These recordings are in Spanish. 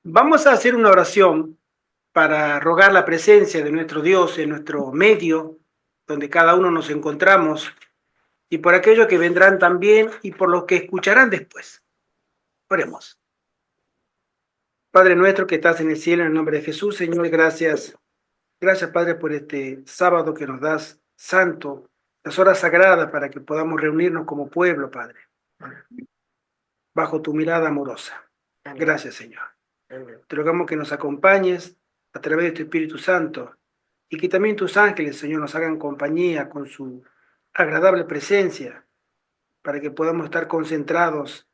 Vamos a hacer una oración para rogar la presencia de nuestro Dios en nuestro medio, donde cada uno nos encontramos, y por aquellos que vendrán también y por los que escucharán después. Oremos. Padre nuestro que estás en el cielo, en el nombre de Jesús, Señor, gracias. Gracias, Padre, por este sábado que nos das santo, las horas sagradas para que podamos reunirnos como pueblo, Padre, bajo tu mirada amorosa. Gracias, Señor. Te rogamos que nos acompañes a través de tu Espíritu Santo y que también tus ángeles, Señor, nos hagan compañía con su agradable presencia para que podamos estar concentrados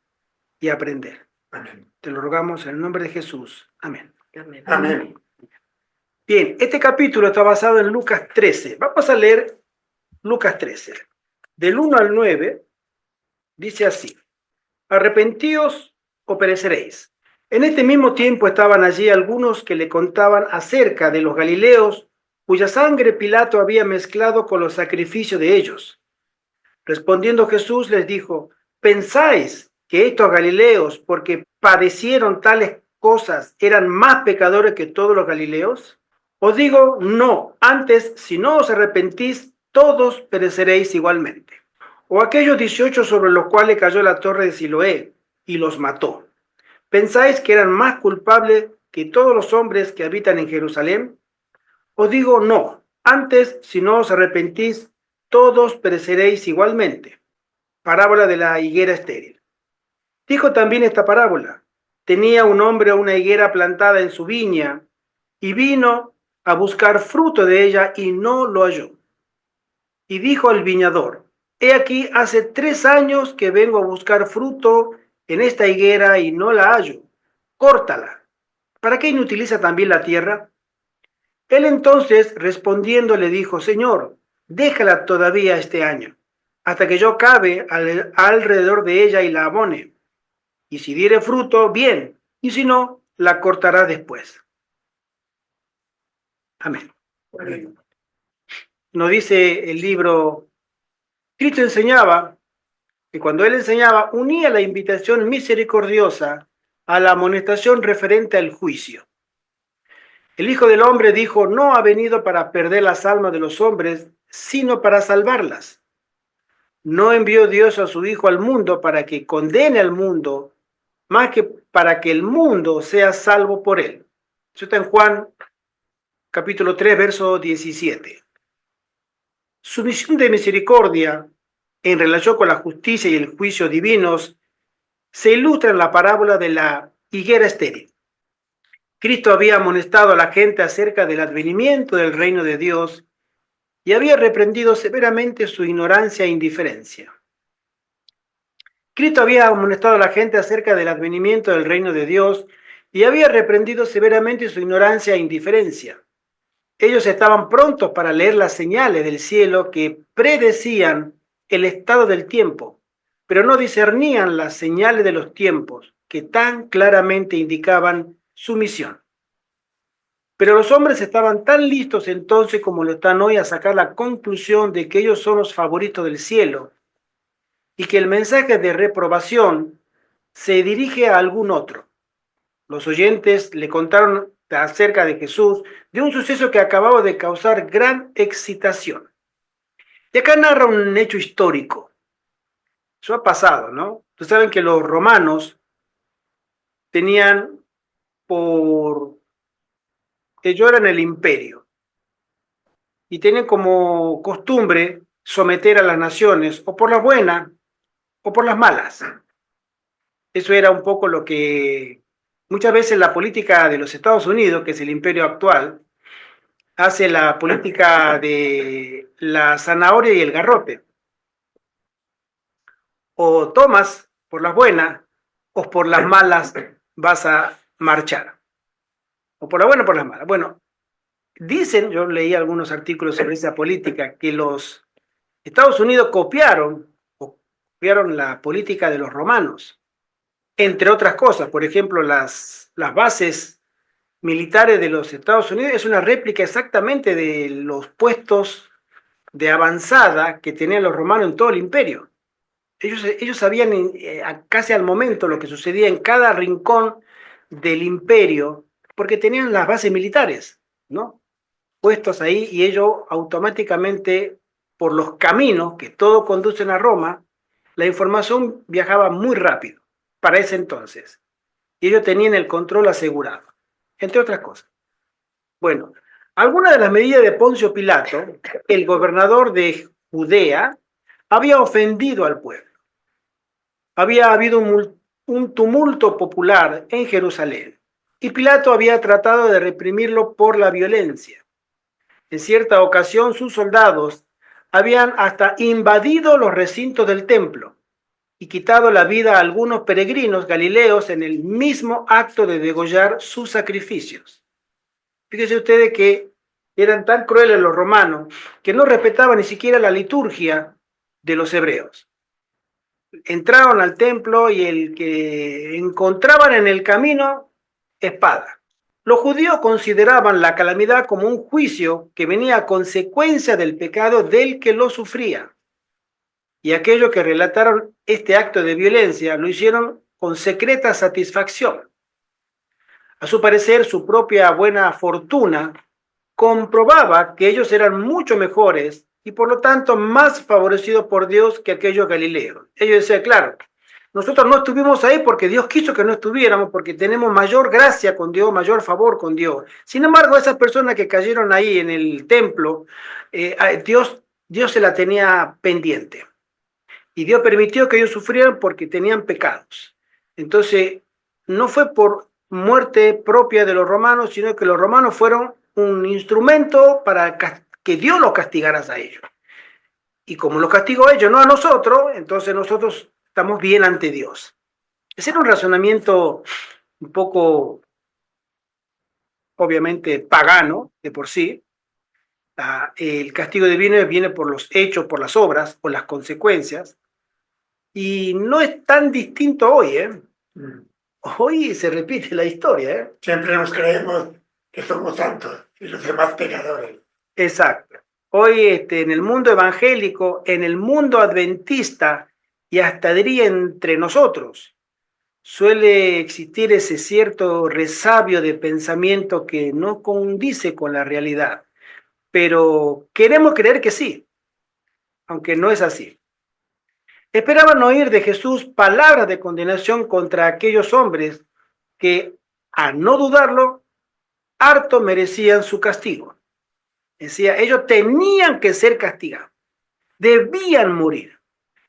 y aprender. Amén. Te lo rogamos en el nombre de Jesús. Amén. Amén. Amén. Bien, este capítulo está basado en Lucas 13. Vamos a leer Lucas 13. Del 1 al 9 dice así: arrepentíos o pereceréis. En este mismo tiempo estaban allí algunos que le contaban acerca de los galileos, cuya sangre Pilato había mezclado con los sacrificios de ellos. Respondiendo Jesús les dijo: ¿pensáis que estos galileos, porque padecieron tales cosas, eran más pecadores que todos los galileos? Os digo, no, antes, si no os arrepentís, todos pereceréis igualmente. O aquellos 18 sobre los cuales cayó la torre de Siloé y los mató, ¿pensáis que eran más culpables que todos los hombres que habitan en Jerusalén? Os digo, no, antes, si no os arrepentís, todos pereceréis igualmente. Parábola de la higuera estéril. Dijo también esta parábola: tenía un hombre una higuera plantada en su viña, y vino a buscar fruto de ella y no lo halló. Y dijo al viñador: he aquí, hace 3 años que vengo a buscar fruto en esta higuera y no la hallo. Córtala. ¿Para qué inutiliza también la tierra? Él entonces, respondiendo, le dijo: Señor, déjala todavía este año, hasta que yo cabe alrededor de ella y la abone. Y si diere fruto, bien, y si no, la cortará después. Amén. Amén. Nos dice el libro: Cristo enseñaba, que cuando él enseñaba, unía la invitación misericordiosa a la amonestación referente al juicio. El Hijo del Hombre dijo: no ha venido para perder las almas de los hombres, sino para salvarlas. No envió Dios a su Hijo al mundo para que condene al mundo, más que para que el mundo sea salvo por él. Eso está en Juan capítulo 3, verso 17. Su misión de misericordia en relación con la justicia y el juicio divinos se ilustra en la parábola de la higuera estéril. Cristo había amonestado a la gente acerca del advenimiento del reino de Dios y había reprendido severamente su ignorancia e indiferencia. Cristo había amonestado a la gente acerca del advenimiento del reino de Dios y había reprendido severamente su ignorancia e indiferencia. Ellos estaban prontos para leer las señales del cielo que predecían el estado del tiempo, pero no discernían las señales de los tiempos que tan claramente indicaban su misión. Pero los hombres estaban tan listos entonces como lo están hoy a sacar la conclusión de que ellos son los favoritos del cielo y que el mensaje de reprobación se dirige a algún otro. Los oyentes le contaron acerca de Jesús, de un suceso que acababa de causar gran excitación. Y acá narra un hecho histórico. Eso ha pasado, ¿no? Ustedes saben que los romanos tenían ellos eran el imperio y tenían como costumbre someter a las naciones o por las buenas o por las malas. Eso era un poco lo que muchas veces la política de los Estados Unidos, que es el imperio actual, hace la política de la zanahoria y el garrote. O tomas por las buenas o por las malas vas a marchar. O por la buena o por las malas. Bueno, dicen, yo leí algunos artículos sobre esa política, que los Estados Unidos copiaron la política de los romanos, entre otras cosas. Por ejemplo, las bases militares de los Estados Unidos es una réplica exactamente de los puestos de avanzada que tenían los romanos en todo el imperio. Ellos sabían casi al momento lo que sucedía en cada rincón del imperio, porque tenían las bases militares, ¿no? Puestos ahí, y ellos automáticamente, por los caminos que todos conducen a Roma, la información viajaba muy rápido para ese entonces. Y ellos tenían el control asegurado, entre otras cosas. Bueno, algunas de las medidas de Poncio Pilato, el gobernador de Judea, había ofendido al pueblo. Había habido un tumulto popular en Jerusalén y Pilato había tratado de reprimirlo por la violencia. En cierta ocasión, sus soldados habían hasta invadido los recintos del templo y quitado la vida a algunos peregrinos galileos en el mismo acto de degollar sus sacrificios. Fíjense ustedes que eran tan crueles los romanos que no respetaban ni siquiera la liturgia de los hebreos. Entraron al templo y el que encontraban en el camino, espada. Los judíos consideraban la calamidad como un juicio que venía a consecuencia del pecado del que lo sufría. Y aquellos que relataron este acto de violencia lo hicieron con secreta satisfacción. A su parecer, su propia buena fortuna comprobaba que ellos eran mucho mejores y por lo tanto más favorecidos por Dios que aquellos galileos. Ellos decían, claro, nosotros no estuvimos ahí porque Dios quiso que no estuviéramos, porque tenemos mayor gracia con Dios, mayor favor con Dios. Sin embargo, esas personas que cayeron ahí en el templo, Dios se la tenía pendiente. Y Dios permitió que ellos sufrieran porque tenían pecados. Entonces, no fue por muerte propia de los romanos, sino que los romanos fueron un instrumento para que Dios los castigara a ellos. Y como los castigó a ellos, no a nosotros, entonces nosotros estamos bien ante Dios. Ese era un razonamiento un poco, obviamente, pagano de por sí. El castigo divino viene por los hechos, por las obras, por las consecuencias. Y no es tan distinto hoy, ¿eh? Hoy se repite la historia, ¿eh? Siempre nos creemos que somos santos y los demás pecadores. Exacto. Hoy en el mundo evangélico, en el mundo adventista y hasta diría entre nosotros, suele existir ese cierto resabio de pensamiento que no condice con la realidad, pero queremos creer que sí, aunque no es así. Esperaban oír de Jesús palabras de condenación contra aquellos hombres que, a no dudarlo, harto merecían su castigo. Decía, ellos tenían que ser castigados, debían morir,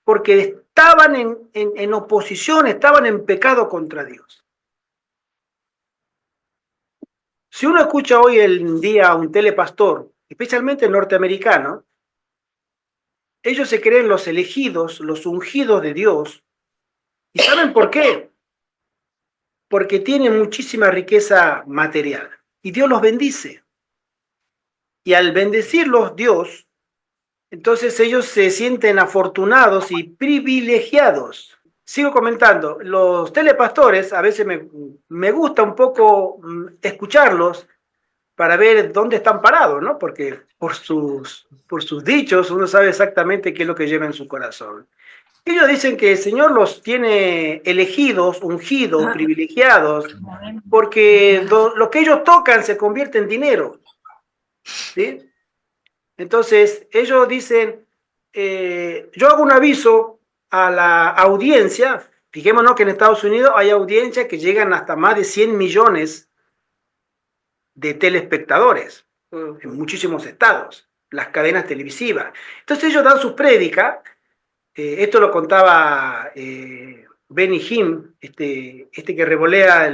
porque estaban en oposición, estaban en pecado contra Dios. Si uno escucha hoy en día a un telepastor, especialmente norteamericano, ellos se creen los elegidos, los ungidos de Dios. ¿Y saben por qué? Porque tienen muchísima riqueza material y Dios los bendice. Y al bendecirlos Dios, entonces ellos se sienten afortunados y privilegiados. Sigo comentando, los telepastores a veces me gusta un poco escucharlos para ver dónde están parados, ¿no? Porque por sus dichos uno sabe exactamente qué es lo que lleva en su corazón. Ellos dicen que el Señor los tiene elegidos, ungidos, privilegiados, porque lo que ellos tocan se convierte en dinero, ¿sí? Entonces, ellos dicen, yo hago un aviso a la audiencia, fijémonos que en Estados Unidos hay audiencias que llegan hasta más de 100 millones de telespectadores en muchísimos estados, las cadenas televisivas. Entonces ellos dan sus prédicas, esto lo contaba Benny Hinn, este que revolea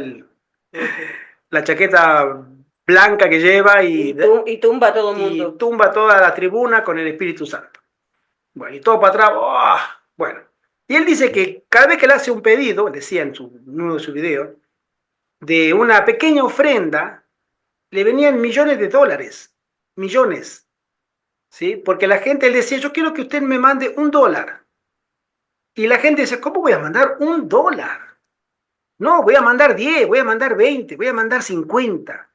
la chaqueta blanca que lleva y tumba a todo el mundo. Y tumba toda la tribuna con el Espíritu Santo. Bueno, y todo para atrás. ¡Oh! Bueno, y él dice que cada vez que le hace un pedido, decía en uno de sus videos, de una pequeña ofrenda, le venían millones de dólares. Millones. ¿Sí? Porque la gente, él decía, yo quiero que usted me mande $1. Y la gente dice, ¿cómo voy a mandar $1? No, voy a mandar 10, voy a mandar 20, voy a mandar 50,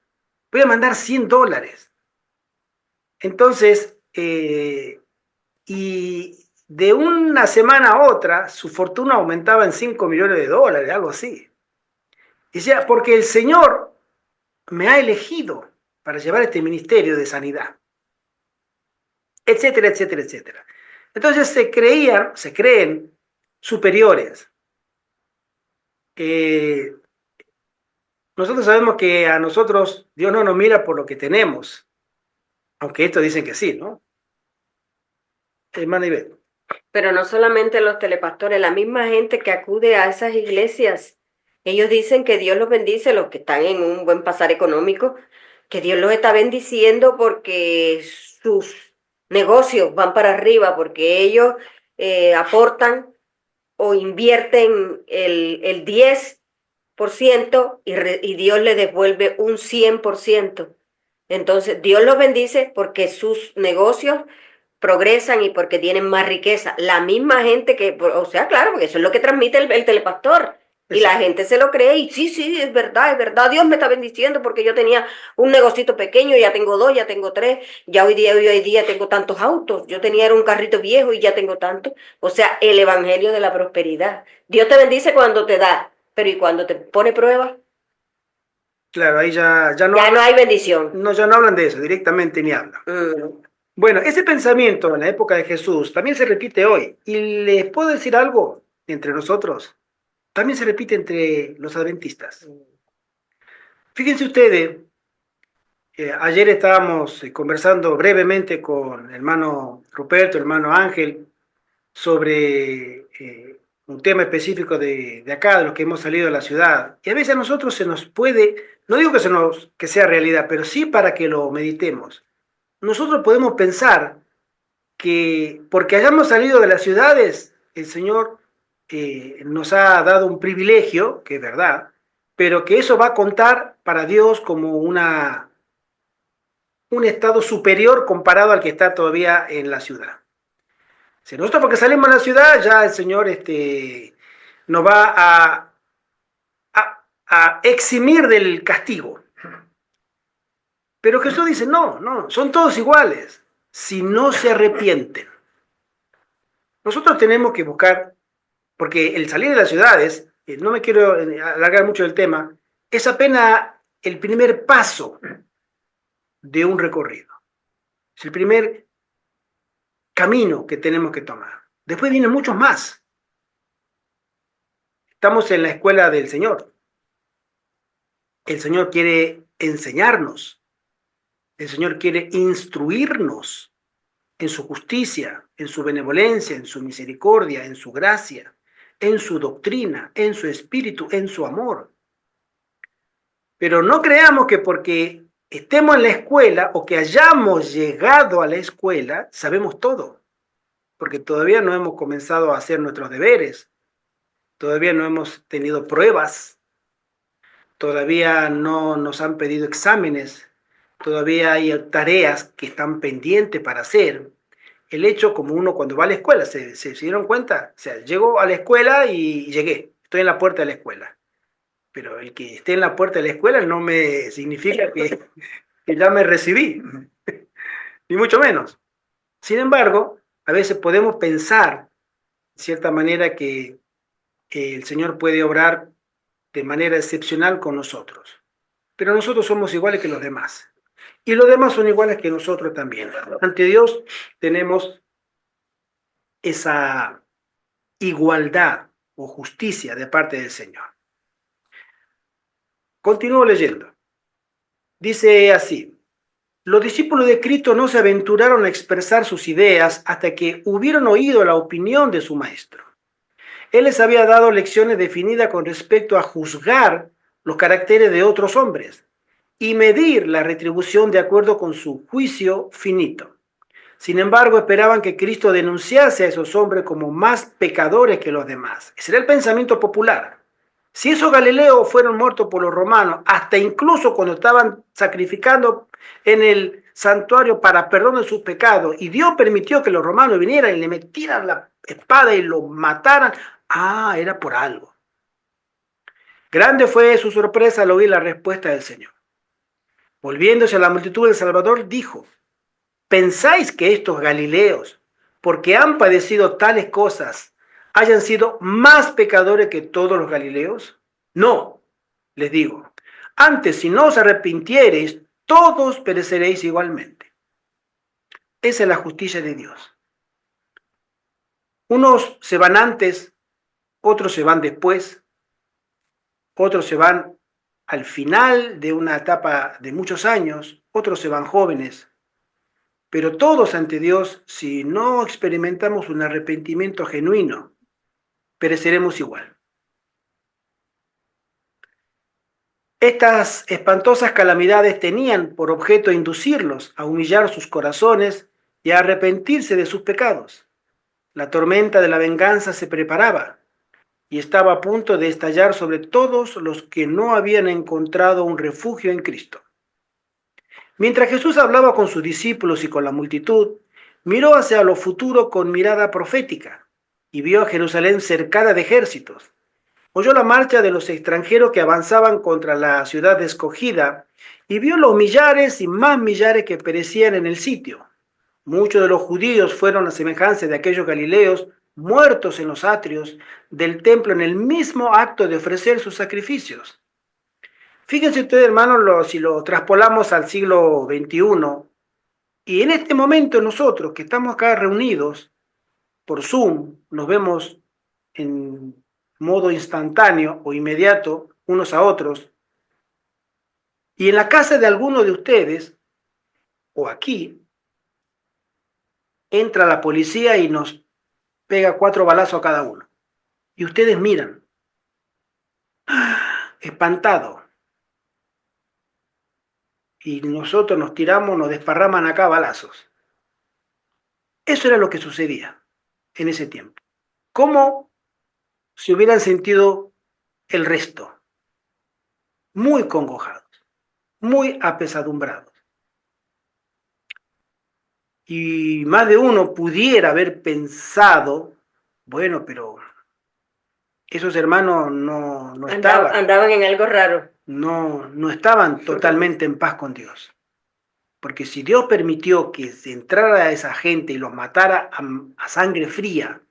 voy a mandar $100. Entonces, y de una semana a otra, su fortuna aumentaba en $5 millones, algo así. Decía, porque el Señor me ha elegido para llevar este ministerio de sanidad, etcétera, etcétera, etcétera. Entonces se creen superiores. Nosotros sabemos que a nosotros Dios no nos mira por lo que tenemos, aunque estos dicen que sí, ¿no? Hermana Ivette. Pero no solamente los telepastores, la misma gente que acude a esas iglesias, ellos dicen que Dios los bendice, los que están en un buen pasar económico, que Dios los está bendiciendo porque sus negocios van para arriba, porque ellos aportan o invierten el 10% y Dios les devuelve un 100%. Entonces, Dios los bendice porque sus negocios progresan y porque tienen más riqueza. La misma gente que, o sea, claro, porque eso es lo que transmite el telepastor. Y la gente se lo cree y sí, es verdad, Dios me está bendiciendo porque yo tenía un negocito pequeño, ya tengo 2, ya tengo 3, ya hoy día tengo tantos autos, yo tenía era un carrito viejo y ya tengo tanto. O sea, el evangelio de la prosperidad. Dios te bendice cuando te da, pero ¿y cuando te pone pruebas? Claro, ahí ya no, Ya no hay bendición. no, ya no hablan de eso, directamente ni hablan. Bueno, ese pensamiento en la época de Jesús también se repite hoy. Y les puedo decir algo entre nosotros, también se repite entre los adventistas. Fíjense ustedes, ayer estábamos conversando brevemente con el hermano Ruperto, el hermano Ángel, sobre un tema específico de acá, de los que hemos salido de la ciudad. Y a veces a nosotros se nos puede, no digo que sea realidad, pero sí para que lo meditemos. Nosotros podemos pensar que porque hayamos salido de las ciudades, el Señor nos ha dado un privilegio, que es verdad, pero que eso va a contar para Dios como un estado superior comparado al que está todavía en la ciudad. Si nosotros porque salimos a la ciudad, ya el Señor nos va a eximir del castigo. Pero Jesús dice, no, son todos iguales, si no se arrepienten. Nosotros tenemos que buscar, porque el salir de las ciudades, no me quiero alargar mucho del tema, es apenas el primer paso de un recorrido. Es el primer camino que tenemos que tomar. Después vienen muchos más. Estamos en la escuela del Señor. El Señor quiere enseñarnos. El Señor quiere instruirnos en su justicia, en su benevolencia, en su misericordia, en su gracia, en su doctrina, en su espíritu, en su amor. Pero no creamos que porque estemos en la escuela o que hayamos llegado a la escuela, sabemos todo. Porque todavía no hemos comenzado a hacer nuestros deberes. Todavía no hemos tenido pruebas. Todavía no nos han pedido exámenes. Todavía hay tareas que están pendientes para hacer. El hecho, como uno cuando va a la escuela, ¿se dieron cuenta? O sea, llego a la escuela y llegué. Estoy en la puerta de la escuela. Pero el que esté en la puerta de la escuela no me significa que ya me recibí. Ni mucho menos. Sin embargo, a veces podemos pensar, de cierta manera, que el Señor puede obrar de manera excepcional con nosotros. Pero nosotros somos iguales que los demás. Y los demás son iguales que nosotros también. Ante Dios tenemos esa igualdad o justicia de parte del Señor. Continúo leyendo. Dice así: los discípulos de Cristo no se aventuraron a expresar sus ideas hasta que hubieron oído la opinión de su maestro. Él les había dado lecciones definidas con respecto a juzgar los caracteres de otros hombres y medir la retribución de acuerdo con su juicio finito. Sin embargo, esperaban que Cristo denunciase a esos hombres como más pecadores que los demás. Ese era el pensamiento popular. Si esos galileos fueron muertos por los romanos, hasta incluso cuando estaban sacrificando en el santuario para perdón de sus pecados, y Dios permitió que los romanos vinieran y le metieran la espada y lo mataran, era por algo. Grande fue su sorpresa al oír la respuesta del Señor. Volviéndose a la multitud, el Salvador dijo: ¿pensáis que estos galileos, porque han padecido tales cosas, hayan sido más pecadores que todos los galileos? No, les digo, antes si no os arrepintiereis, todos pereceréis igualmente. Esa es la justicia de Dios. Unos se van antes, otros se van después, otros se van al final de una etapa de muchos años, otros se van jóvenes, pero todos ante Dios, si no experimentamos un arrepentimiento genuino, pereceremos igual. Estas espantosas calamidades tenían por objeto inducirlos a humillar sus corazones y a arrepentirse de sus pecados. La tormenta de la venganza se preparaba y estaba a punto de estallar sobre todos los que no habían encontrado un refugio en Cristo. Mientras Jesús hablaba con sus discípulos y con la multitud, miró hacia lo futuro con mirada profética y vio a Jerusalén cercada de ejércitos. Oyó la marcha de los extranjeros que avanzaban contra la ciudad escogida y vio los millares y más millares que perecían en el sitio. Muchos de los judíos fueron a semejanza de aquellos galileos muertos en los atrios del templo en el mismo acto de ofrecer sus sacrificios. Fíjense ustedes, hermanos, si lo traspolamos al siglo XXI, y en este momento nosotros que estamos acá reunidos por Zoom, nos vemos en modo instantáneo o inmediato unos a otros, y en la casa de alguno de ustedes, o aquí, entra la policía y nos pega 4 balazos a cada uno. Y ustedes miran, espantado. Y nosotros nos tiramos, nos desparraman acá balazos. Eso era lo que sucedía en ese tiempo. ¿Cómo se hubieran sentido el resto? Muy congojados, muy apesadumbrados. Y más de uno pudiera haber pensado, bueno, pero esos hermanos no estaban. Andaban en algo raro. No estaban totalmente en paz con Dios. Porque si Dios permitió que se entrara a esa gente y los matara a sangre fría,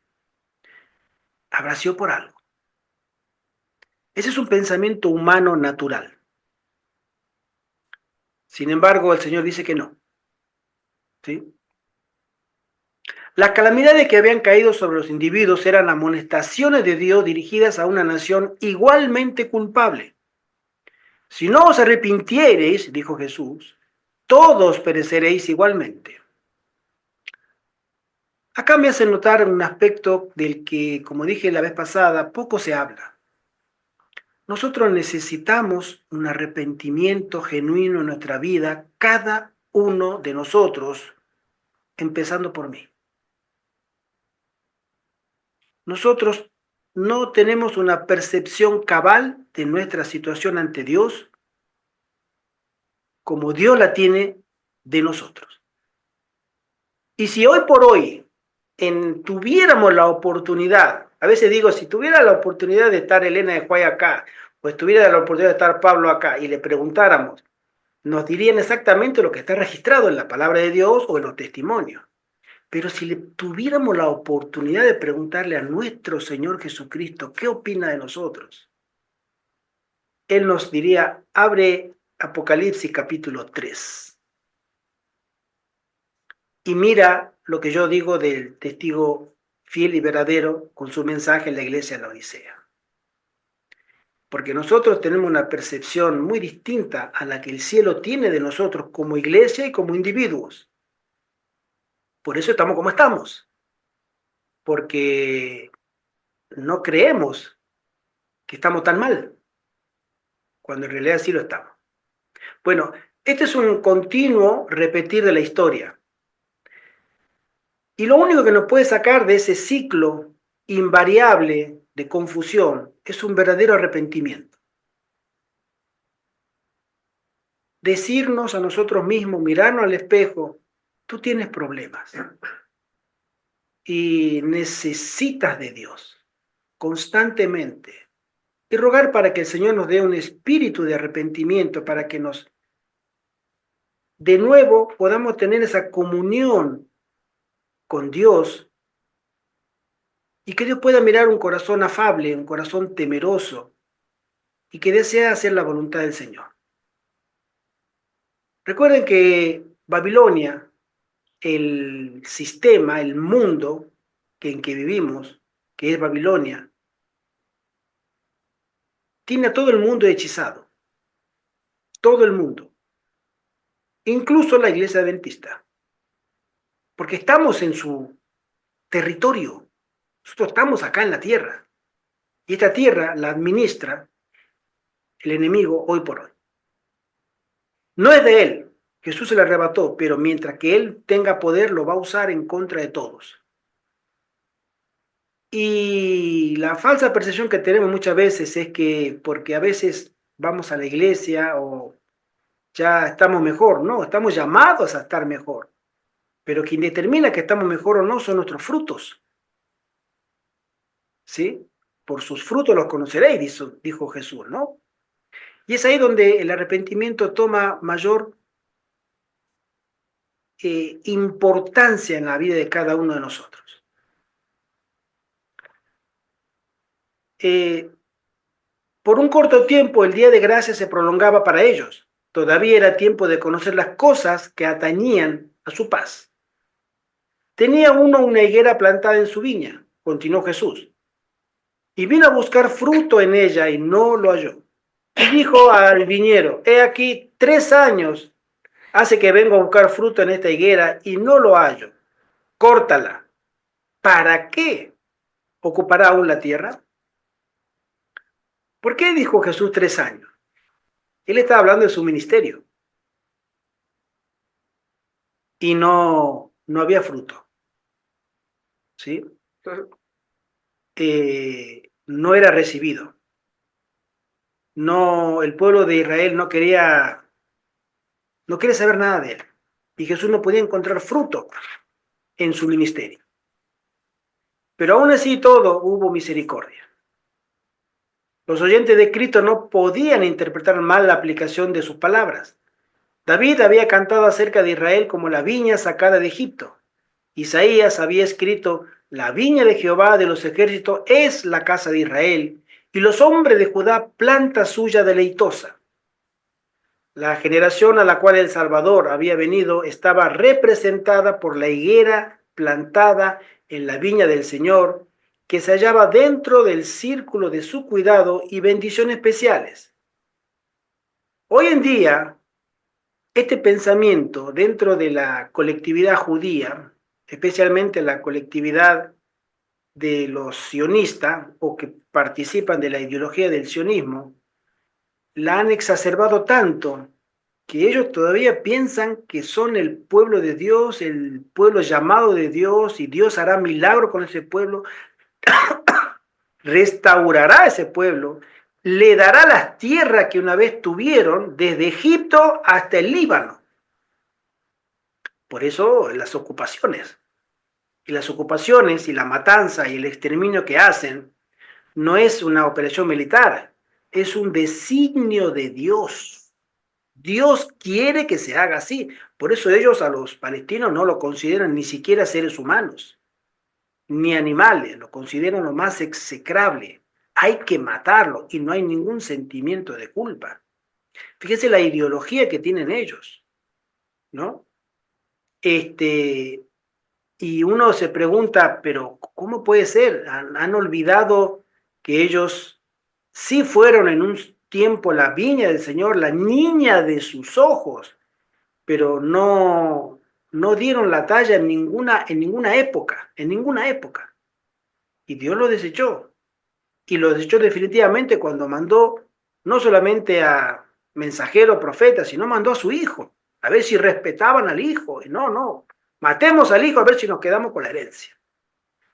habrá sido por algo. Ese es un pensamiento humano natural. Sin embargo, el Señor dice que no. ¿Sí? Las calamidades que habían caído sobre los individuos eran amonestaciones de Dios dirigidas a una nación igualmente culpable. Si no os arrepintiereis, dijo Jesús, todos pereceréis igualmente. Acá me hace notar un aspecto del que, como dije la vez pasada, poco se habla. Nosotros necesitamos un arrepentimiento genuino en nuestra vida, cada uno de nosotros, empezando por mí. Nosotros no tenemos una percepción cabal de nuestra situación ante Dios como Dios la tiene de nosotros. Y si hoy por hoy tuviéramos la oportunidad, a veces digo, si tuviera la oportunidad de estar Elena de Juárez acá, o estuviera la oportunidad de estar Pablo acá, y le preguntáramos, nos dirían exactamente lo que está registrado en la palabra de Dios o en los testimonios. Pero si le tuviéramos la oportunidad de preguntarle a nuestro Señor Jesucristo, ¿qué opina de nosotros? Él nos diría, abre Apocalipsis capítulo 3 y mira lo que yo digo del testigo fiel y verdadero con su mensaje en la iglesia de la Odisea. Porque nosotros tenemos una percepción muy distinta a la que el cielo tiene de nosotros como iglesia y como individuos. Por eso estamos como estamos. Porque no creemos que estamos tan mal, cuando en realidad sí lo estamos. Bueno, este es un continuo repetir de la historia. Y lo único que nos puede sacar de ese ciclo invariable de confusión es un verdadero arrepentimiento. Decirnos a nosotros mismos, mirarnos al espejo, tú tienes problemas y necesitas de Dios constantemente y rogar para que el Señor nos dé un espíritu de arrepentimiento para que de nuevo podamos tener esa comunión con Dios y que Dios pueda mirar un corazón afable, un corazón temeroso y que desea hacer la voluntad del Señor. Recuerden que Babilonia, el sistema, el mundo en que vivimos, que es Babilonia, tiene a todo el mundo hechizado, todo el mundo, incluso la iglesia adventista, porque estamos en su territorio, nosotros estamos acá en la tierra, y esta tierra la administra el enemigo hoy por hoy. No es de él, Jesús se la arrebató, pero mientras que él tenga poder lo va a usar en contra de todos. Y la falsa percepción que tenemos muchas veces es que porque a veces vamos a la iglesia o ya estamos mejor, no, estamos llamados a estar mejor, pero quien determina que estamos mejor o no son nuestros frutos, ¿sí? Por sus frutos los conoceréis, dijo Jesús, ¿no? Y es ahí donde el arrepentimiento toma mayor importancia en la vida de cada uno de nosotros. Por un corto tiempo el día de gracia se prolongaba para ellos. Todavía era tiempo de conocer las cosas que atañían a su paz. Tenía uno una higuera plantada en su viña, continuó Jesús, y vino a buscar fruto en ella y no lo halló. Y dijo al viñero, he aquí 3 años hace que vengo a buscar fruto en esta higuera y no lo hallo. Córtala. ¿Para qué ocupará aún la tierra? ¿Por qué dijo Jesús 3 años? Él estaba hablando de su ministerio y no había fruto, ¿sí? No era recibido. No, el pueblo de Israel no quería saber nada de él. Y Jesús no podía encontrar fruto en su ministerio. Pero aún así todo hubo misericordia. Los oyentes de Cristo no podían interpretar mal la aplicación de sus palabras. David había cantado acerca de Israel como la viña sacada de Egipto. Isaías había escrito, la viña de Jehová de los ejércitos es la casa de Israel, y los hombres de Judá planta suya deleitosa. La generación a la cual el Salvador había venido estaba representada por la higuera plantada en la viña del Señor, que se hallaba dentro del círculo de su cuidado y bendiciones especiales. Hoy en día, este pensamiento dentro de la colectividad judía, especialmente la colectividad de los sionistas o que participan de la ideología del sionismo, la han exacerbado tanto que ellos todavía piensan que son el pueblo de Dios, el pueblo llamado de Dios, y Dios hará milagro con ese pueblo, restaurará ese pueblo, le dará las tierras que una vez tuvieron desde Egipto hasta el Líbano. Por eso las ocupaciones. Y las ocupaciones y la matanza y el exterminio que hacen no es una operación militar, es un designio de Dios. Dios quiere que se haga así. Por eso ellos a los palestinos no lo consideran ni siquiera seres humanos, ni animales, lo consideran lo más execrable. Hay que matarlo y no hay ningún sentimiento de culpa. Fíjese la ideología que tienen ellos, ¿no? Y uno se pregunta, pero ¿cómo puede ser? Han olvidado que ellos sí fueron en un tiempo la viña del Señor, la niña de sus ojos, pero no dieron la talla en ninguna época, en ninguna época. Y Dios lo desechó. Y lo desechó definitivamente cuando mandó no solamente a mensajero, profeta, sino mandó a su hijo, a ver si respetaban al hijo. Y no, matemos al hijo a ver si nos quedamos con la herencia.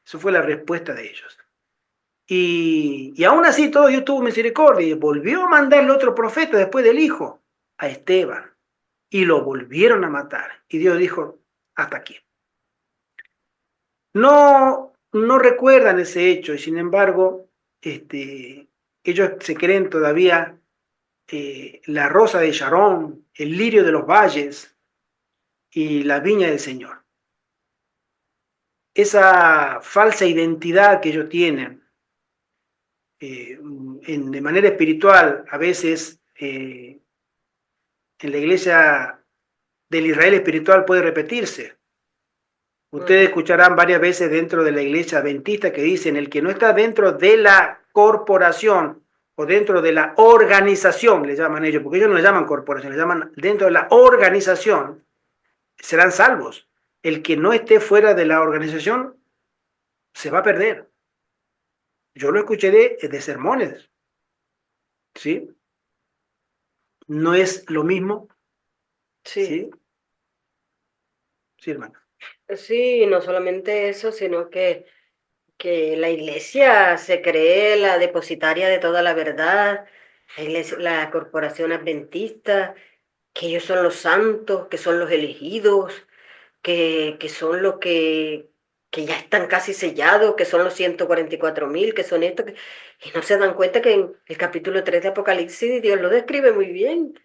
Eso fue la respuesta de ellos. Y aún así todo Dios tuvo misericordia y volvió a mandarle otro profeta después del hijo, a Esteban. Y lo volvieron a matar. Y Dios dijo, hasta aquí. No recuerdan ese hecho y sin embargo, ellos se creen todavía la rosa de Sharon, el lirio de los valles y la viña del Señor. Esa falsa identidad que ellos tienen de manera espiritual, a veces en la iglesia del Israel espiritual puede repetirse. Ustedes escucharán varias veces dentro de la iglesia adventista que dicen: el que no está dentro de la corporación o dentro de la organización, le llaman ellos, porque ellos no le llaman corporación, le llaman dentro de la organización, serán salvos. El que no esté fuera de la organización se va a perder. Yo lo escuché de sermones, ¿sí? No es lo mismo, Sí. ¿sí? Sí, hermano. Sí, no solamente eso, sino que la iglesia se cree la depositaria de toda la verdad, la corporación adventista, que ellos son los santos, que son los elegidos, que son los que ya están casi sellados, que son los 144.000, que son estos, y no se dan cuenta que en el capítulo 3 de Apocalipsis Dios lo describe muy bien.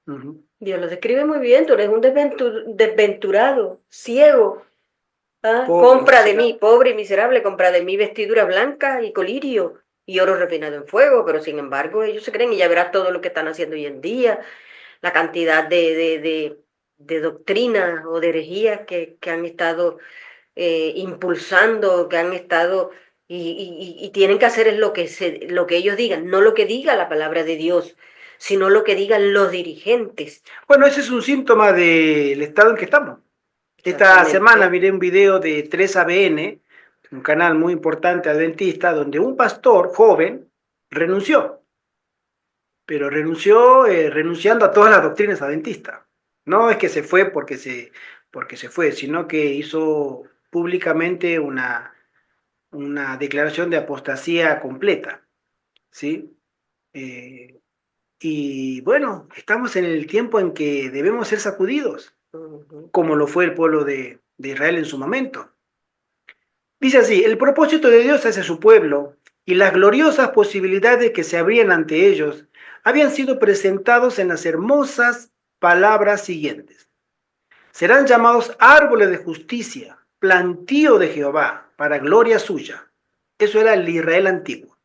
Uh-huh. Dios lo describe muy bien, tú eres un desventurado, ciego. Compra de mí, pobre y miserable, compra de mí vestidura blanca y colirio y oro refinado en fuego, pero sin embargo ellos se creen, y ya verás todo lo que están haciendo hoy en día, la cantidad de doctrinas o de herejías que han estado impulsando, que han estado y tienen que hacer es lo que ellos digan, no lo que diga la palabra de Dios, sino lo que digan los dirigentes. Bueno, ese es un síntoma del estado en que estamos. Esta semana miré un video de 3ABN, un canal muy importante adventista, donde un pastor joven renunció, pero renunció renunciando a todas las doctrinas adventistas. No es que se fue porque se fue, sino que hizo públicamente una declaración de apostasía completa, ¿sí? Y bueno, estamos en el tiempo en que debemos ser sacudidos, como lo fue el pueblo de Israel en su momento. Dice así: el propósito de Dios hacia su pueblo y las gloriosas posibilidades que se abrían ante ellos habían sido presentados en las hermosas palabras siguientes: serán llamados árboles de justicia, plantío de Jehová, para gloria suya. Eso era el Israel antiguo.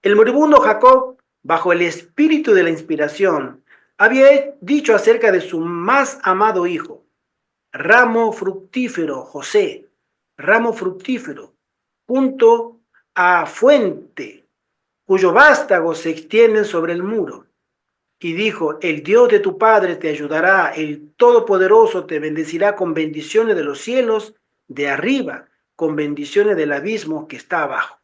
El moribundo Jacob, bajo el espíritu de la inspiración, había dicho acerca de su más amado hijo: ramo fructífero, José, ramo fructífero, junto a fuente, cuyo vástago se extienden sobre el muro. Y dijo: el Dios de tu padre te ayudará, el Todopoderoso te bendecirá con bendiciones de los cielos de arriba, con bendiciones del abismo que está abajo.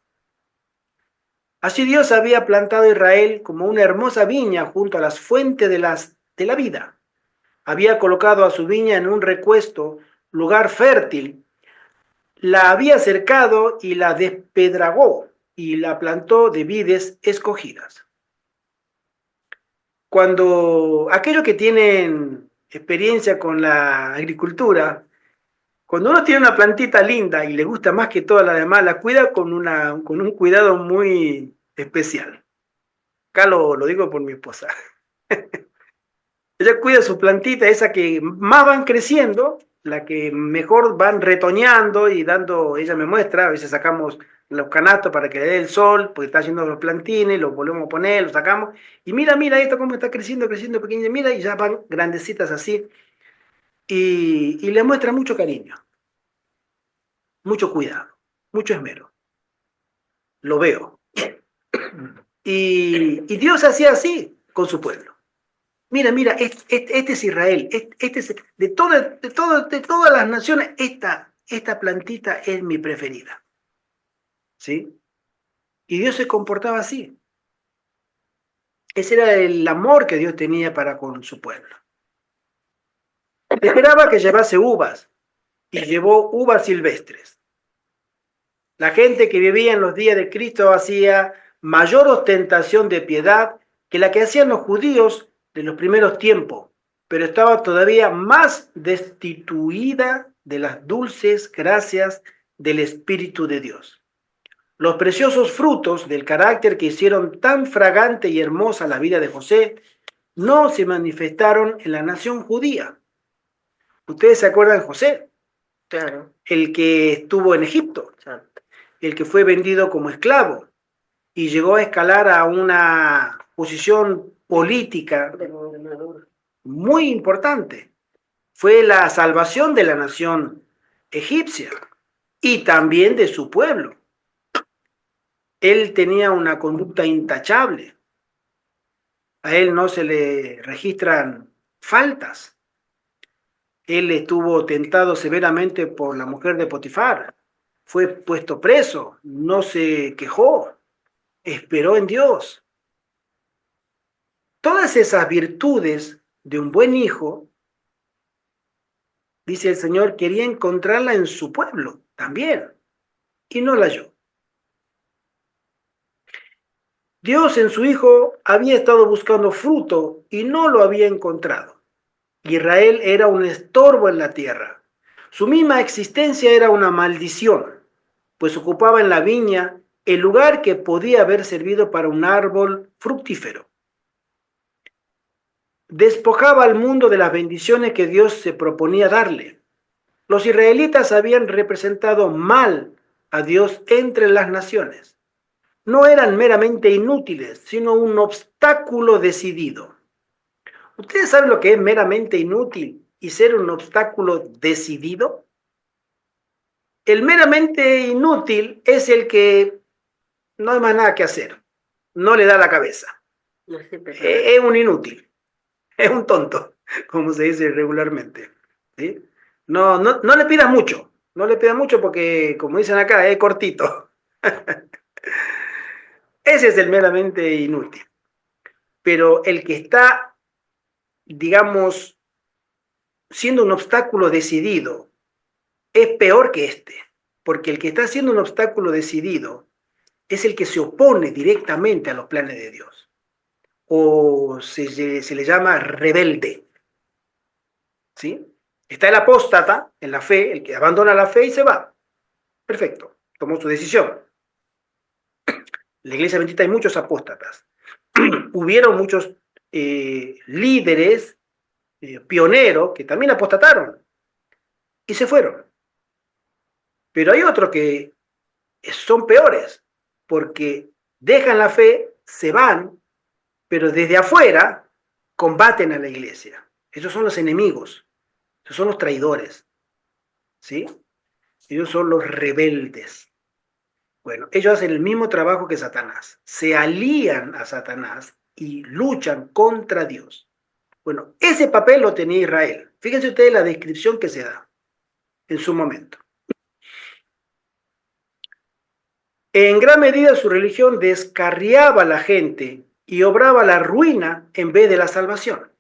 Así Dios había plantado a Israel como una hermosa viña junto a las fuentes de la vida. Había colocado a su viña en un recuesto, lugar fértil, la había cercado y la despedragó y la plantó de vides escogidas. Cuando aquellos que tienen experiencia con la agricultura, cuando uno tiene una plantita linda y le gusta más que todas las demás, la cuida con un cuidado muy especial. Acá lo digo por mi esposa. Ella cuida su plantita, esa que más van creciendo, la que mejor van retoñando y dando, ella me muestra, a veces sacamos los canastos para que le dé el sol, porque está haciendo los plantines, los volvemos a poner, los sacamos, y mira esto cómo está creciendo, creciendo pequeño, mira, y ya van grandecitas así, y le muestra mucho cariño, mucho cuidado, mucho esmero. Lo veo. Y Dios hacía así con su pueblo. Mira, este es Israel, este es de todas las naciones, esta plantita es mi preferida. ¿Sí? Y Dios se comportaba así. Ese era el amor que Dios tenía para con su pueblo. Esperaba que llevase uvas, y llevó uvas silvestres. La gente que vivía en los días de Cristo hacía mayor ostentación de piedad que la que hacían los judíos de los primeros tiempos, pero estaba todavía más destituida de las dulces gracias del Espíritu de Dios. Los preciosos frutos del carácter que hicieron tan fragante y hermosa la vida de José no se manifestaron en la nación judía. ¿Ustedes se acuerdan de José? Claro. El que estuvo en Egipto. Exacto. el que fue vendido como esclavo y llegó a escalar a una posición política de gobernador. muy importante. Fue la salvación de la nación egipcia y también de su pueblo. Él tenía una conducta intachable. A él no se le registran faltas. Él estuvo tentado severamente por la mujer de Potifar. Fue puesto preso, no se quejó, esperó en Dios. Todas esas virtudes de un buen hijo, dice el Señor, quería encontrarla en su pueblo también, y no la halló. Dios en su Hijo había estado buscando fruto y no lo había encontrado. Israel era un estorbo en la tierra. Su misma existencia era una maldición, pues ocupaba en la viña el lugar que podía haber servido para un árbol fructífero. Despojaba al mundo de las bendiciones que Dios se proponía darle. Los israelitas habían representado mal a Dios entre las naciones. No eran meramente inútiles, sino un obstáculo decidido. ¿Ustedes saben lo que es meramente inútil y ser un obstáculo decidido? El meramente inútil es el que no hay más nada que hacer, no le da la cabeza. No sirve para nada. Es un inútil, es un tonto, como se dice regularmente. ¿Sí? No le pidas mucho, no le pidas mucho porque, como dicen acá, es cortito. Ese es el meramente inútil. Pero el que está, digamos, siendo un obstáculo decidido, es peor que este, porque el que está siendo un obstáculo decidido es el que se opone directamente a los planes de Dios, o se le llama rebelde, ¿sí? Está el apóstata en la fe, el que abandona la fe y se va. Perfecto, tomó su decisión. En la iglesia bendita hay muchos apóstatas. Hubieron muchos líderes, pioneros, que también apostataron y se fueron. Pero hay otros que son peores, porque dejan la fe, se van, pero desde afuera combaten a la iglesia. Esos son los enemigos, esos son los traidores, ¿sí? Ellos son los rebeldes. Bueno, ellos hacen el mismo trabajo que Satanás, se alían a Satanás y luchan contra Dios. Bueno, ese papel lo tenía Israel. Fíjense ustedes la descripción que se da en su momento. En gran medida su religión descarriaba a la gente y obraba la ruina en vez de la salvación.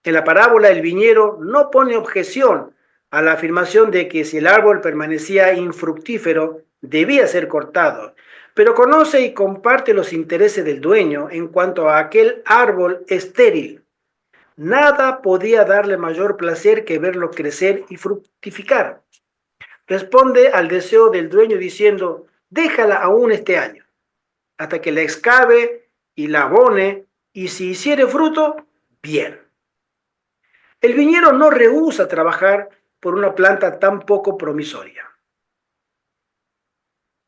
En la parábola el viñero no pone objeción a la afirmación de que si el árbol permanecía infructífero, debía ser cortado, pero conoce y comparte los intereses del dueño en cuanto a aquel árbol estéril. Nada podía darle mayor placer que verlo crecer y fructificar. Responde al deseo del dueño diciendo, déjala aún este año, hasta que la excave y la abone, y si hiciere fruto, bien. El viñero no rehúsa trabajar por una planta tan poco promisoria.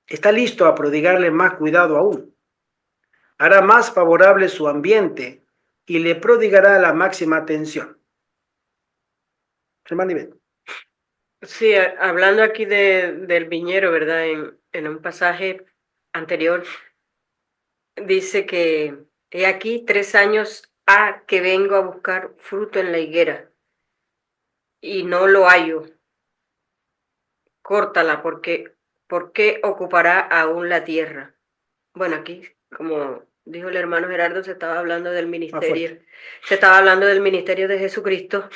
Está listo a prodigarle más cuidado aún. Hará más favorable su ambiente y le prodigará la máxima atención. Hermano Iván. Sí, hablando aquí del viñero, ¿verdad? En un pasaje anterior dice que he aquí 3 años ha que vengo a buscar fruto en la higuera y no lo hallo. Córtala porque ¿por qué ocupará aún la tierra? Bueno, aquí, como dijo el hermano Gerardo, se estaba hablando del ministerio, se estaba hablando del ministerio de Jesucristo,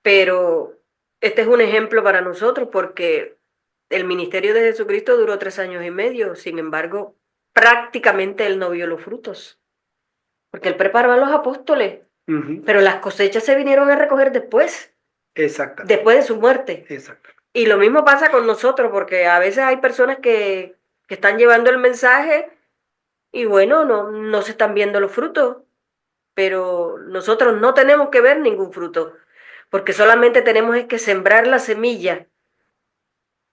pero este es un ejemplo para nosotros porque el ministerio de Jesucristo duró 3 años y medio, sin embargo, prácticamente él no vio los frutos, porque él preparó a los apóstoles, pero las cosechas se vinieron a recoger después, Exactamente. después de su muerte. Exacto. Y lo mismo pasa con nosotros, porque a veces hay personas que están llevando el mensaje y bueno, no se están viendo los frutos, pero nosotros no tenemos que ver ningún fruto, porque solamente tenemos es que sembrar la semilla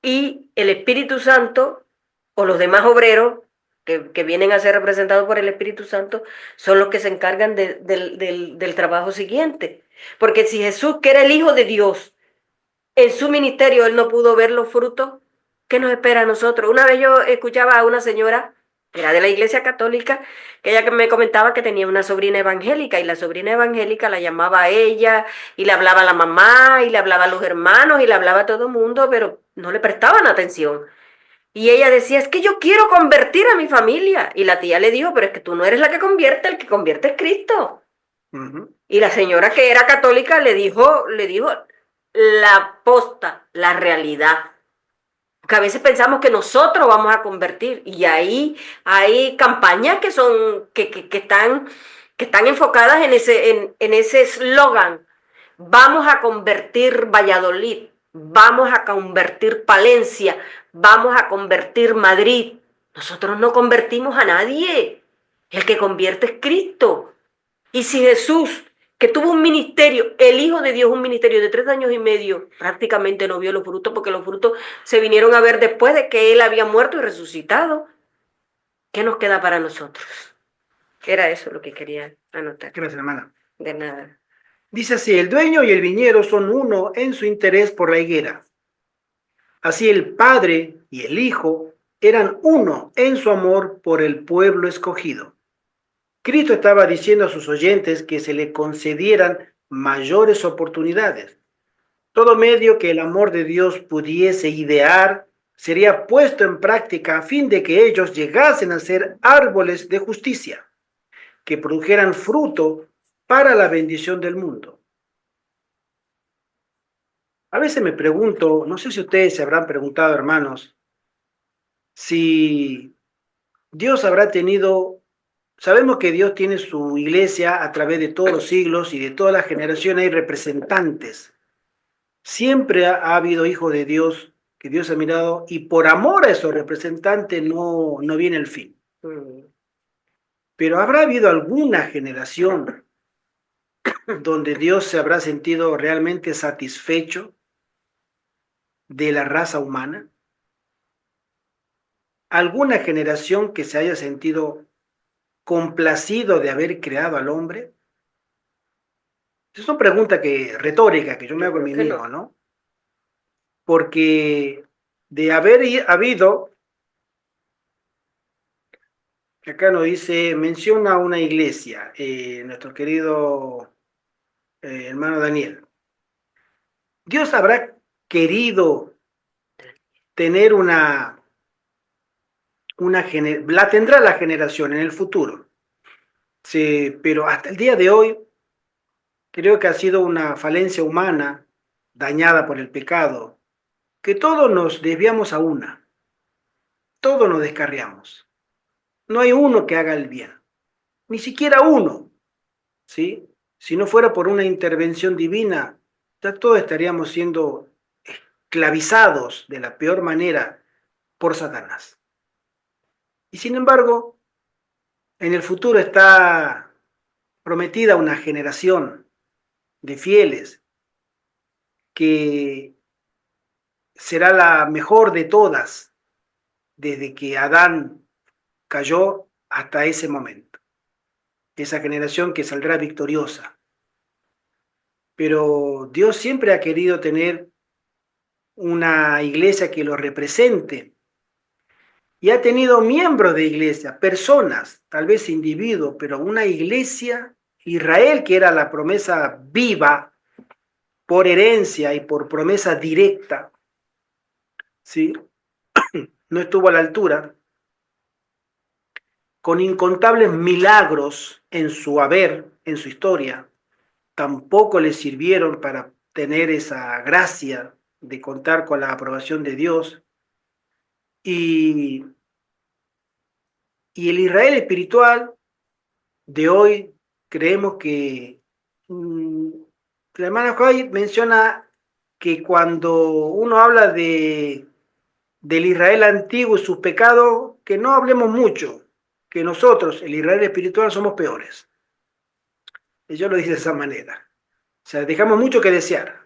y el Espíritu Santo o los demás obreros que vienen a ser representados por el Espíritu Santo son los que se encargan del trabajo siguiente. Porque si Jesús, que era el Hijo de Dios, en su ministerio él no pudo ver los frutos, ¿qué nos espera a nosotros? Una vez yo escuchaba a una señora, que era de la Iglesia Católica, que ella me comentaba que tenía una sobrina evangélica y la sobrina evangélica la llamaba a ella y le hablaba a la mamá y le hablaba a los hermanos y le hablaba a todo el mundo, pero no le prestaban atención. Y ella decía, es que yo quiero convertir a mi familia. Y la tía le dijo, pero es que tú no eres la que convierte, el que convierte es Cristo. Y la señora que era católica le dijo la posta, la realidad. Porque a veces pensamos que nosotros vamos a convertir y ahí hay campañas que están enfocadas en ese eslogan. Vamos a convertir Valladolid, vamos a convertir Palencia, vamos a convertir Madrid. Nosotros no convertimos a nadie. El que convierte es Cristo. Y si Jesús, que tuvo un ministerio, el Hijo de Dios, un ministerio de 3 años y medio, prácticamente no vio los frutos, porque los frutos se vinieron a ver después de que Él había muerto y resucitado, ¿qué nos queda para nosotros? Era eso lo que quería anotar. Gracias, hermana. De nada. Dice así, el dueño y el viñero son uno en su interés por la higuera. Así el Padre y el Hijo eran uno en su amor por el pueblo escogido. Cristo estaba diciendo a sus oyentes que se le concedieran mayores oportunidades. Todo medio que el amor de Dios pudiese idear sería puesto en práctica a fin de que ellos llegasen a ser árboles de justicia, que produjeran fruto para la bendición del mundo. A veces me pregunto, no sé si ustedes se habrán preguntado, hermanos, si Dios habrá tenido, sabemos que Dios tiene su iglesia a través de todos los siglos y de todas las generaciones hay representantes. Siempre ha habido hijos de Dios que Dios ha mirado y por amor a esos representantes no viene el fin. Pero ¿habrá habido alguna generación donde Dios se habrá sentido realmente satisfecho de la raza humana? ¿Alguna generación que se haya sentido complacido de haber creado al hombre? Es una pregunta retórica que yo me hago a mí mismo, ¿no? Porque de haber habido, que acá nos dice, menciona una iglesia, nuestro querido hermano Daniel. Dios habrá querido tener la tendrá la generación en el futuro. Sí, pero hasta el día de hoy creo que ha sido una falencia humana dañada por el pecado, que todos nos desviamos a una, todos nos descarriamos. No hay uno que haga el bien, ni siquiera uno, ¿sí? Si no fuera por una intervención divina, ya todos estaríamos siendo esclavizados de la peor manera por Satanás. Y sin embargo, en el futuro está prometida una generación de fieles que será la mejor de todas desde que Adán cayó hasta ese momento. Esa generación que saldrá victoriosa. Pero Dios siempre ha querido tener una iglesia que lo represente y ha tenido miembros de iglesia, personas, tal vez individuos, pero una iglesia, Israel, que era la promesa viva por herencia y por promesa directa, ¿sí? No estuvo a la altura, con incontables milagros en su haber, en su historia, tampoco le sirvieron para tener esa gracia de contar con la aprobación de Dios. Y el Israel espiritual de hoy, creemos que la hermana Joy menciona que cuando uno habla del Israel antiguo y sus pecados, que no hablemos mucho, que nosotros, el Israel espiritual, somos peores. Ella lo dice de esa manera. O sea, dejamos mucho que desear.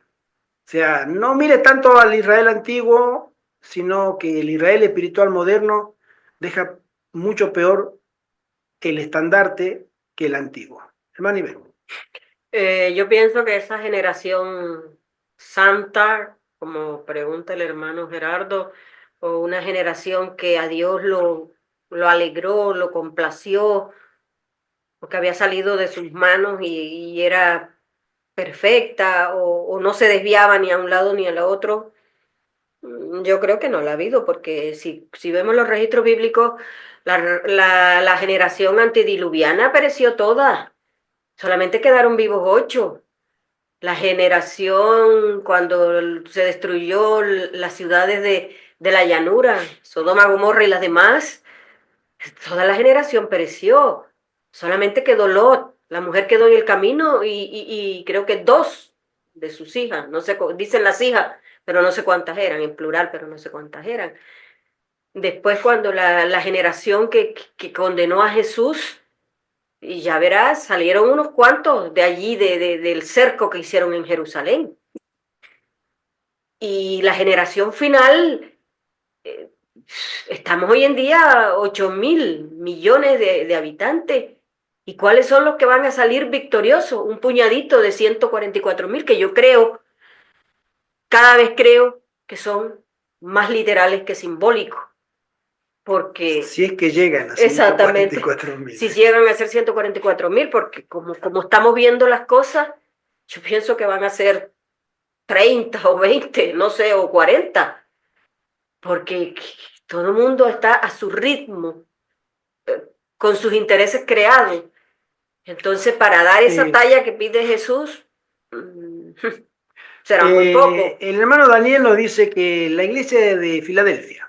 O sea, no mire tanto al Israel antiguo, sino que el Israel espiritual moderno deja mucho peor el estandarte que el antiguo. Hermano Ibero. Yo pienso que esa generación santa, como pregunta el hermano Gerardo, o una generación que a Dios lo alegró, lo complació, porque había salido de sus manos y era perfecta, o no se desviaba ni a un lado ni al otro. Yo creo que no la ha habido, porque si vemos los registros bíblicos, la generación antediluviana pereció toda, solamente quedaron vivos 8. La generación cuando se destruyó las ciudades de la llanura, Sodoma, Gomorra y las demás, toda la generación pereció. Solamente quedó Lot, la mujer quedó en el camino y creo que 2 de sus hijas, no sé, dicen las hijas, pero no sé cuántas eran, en plural, pero no sé cuántas eran. Después cuando la generación que condenó a Jesús, y ya verás, salieron unos cuantos de allí, del cerco que hicieron en Jerusalén. Y la generación final, eh, estamos hoy en día 8.000 millones de habitantes. ¿Y cuáles son los que van a salir victoriosos? Un puñadito de 144.000, que yo creo, cada vez creo que son más literales que simbólicos. Porque, Si es que llegan a exactamente, 144.000. si llegan a ser 144.000, porque como estamos viendo las cosas, yo pienso que van a ser 30 o 20, no sé, o 40, porque todo el mundo está a su ritmo, con sus intereses creados. Entonces, para dar esa talla que pide Jesús, será muy poco. El hermano Daniel nos dice que la iglesia de Filadelfia,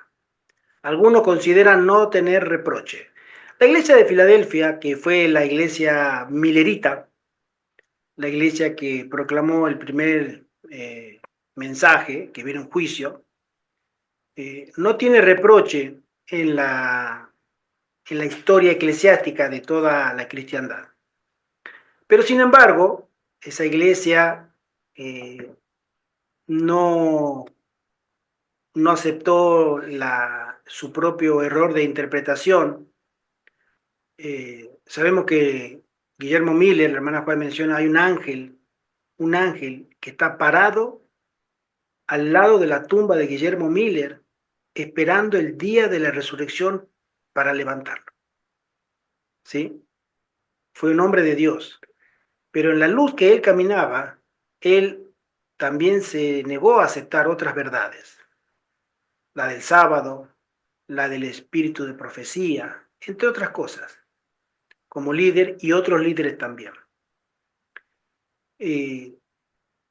algunos consideran no tener reproche. La iglesia de Filadelfia, que fue la iglesia milerita, la iglesia que proclamó el primer mensaje, que viene un juicio, no tiene reproche en la historia eclesiástica de toda la cristiandad. Pero sin embargo, esa iglesia no, no aceptó su propio error de interpretación. Sabemos que Guillermo Miller, la hermana Juan menciona, hay un ángel que está parado al lado de la tumba de Guillermo Miller, esperando el día de la resurrección para levantarlo. ¿Sí? Fue un hombre de Dios. Pero en la luz que él caminaba, él también se negó a aceptar otras verdades. La del sábado, la del espíritu de profecía, entre otras cosas, como líder y otros líderes también.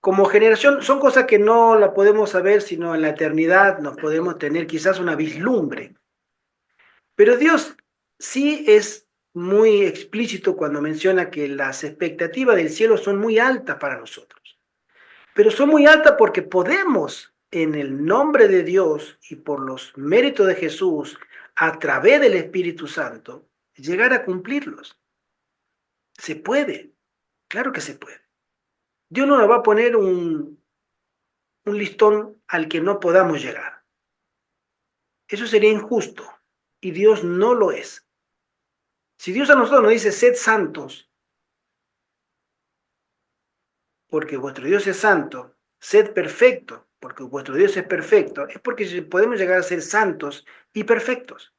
Como generación, son cosas que no la podemos saber, sino en la eternidad nos podemos tener quizás una vislumbre. Pero Dios sí es muy explícito cuando menciona que las expectativas del cielo son muy altas para nosotros. Pero son muy altas porque podemos, en el nombre de Dios y por los méritos de Jesús, a través del Espíritu Santo, llegar a cumplirlos. Se puede, claro que se puede. Dios no nos va a poner un listón al que no podamos llegar. Eso sería injusto y Dios no lo es. Si Dios a nosotros nos dice, sed santos, porque vuestro Dios es santo, sed perfecto, porque vuestro Dios es perfecto, es porque podemos llegar a ser santos y perfectos.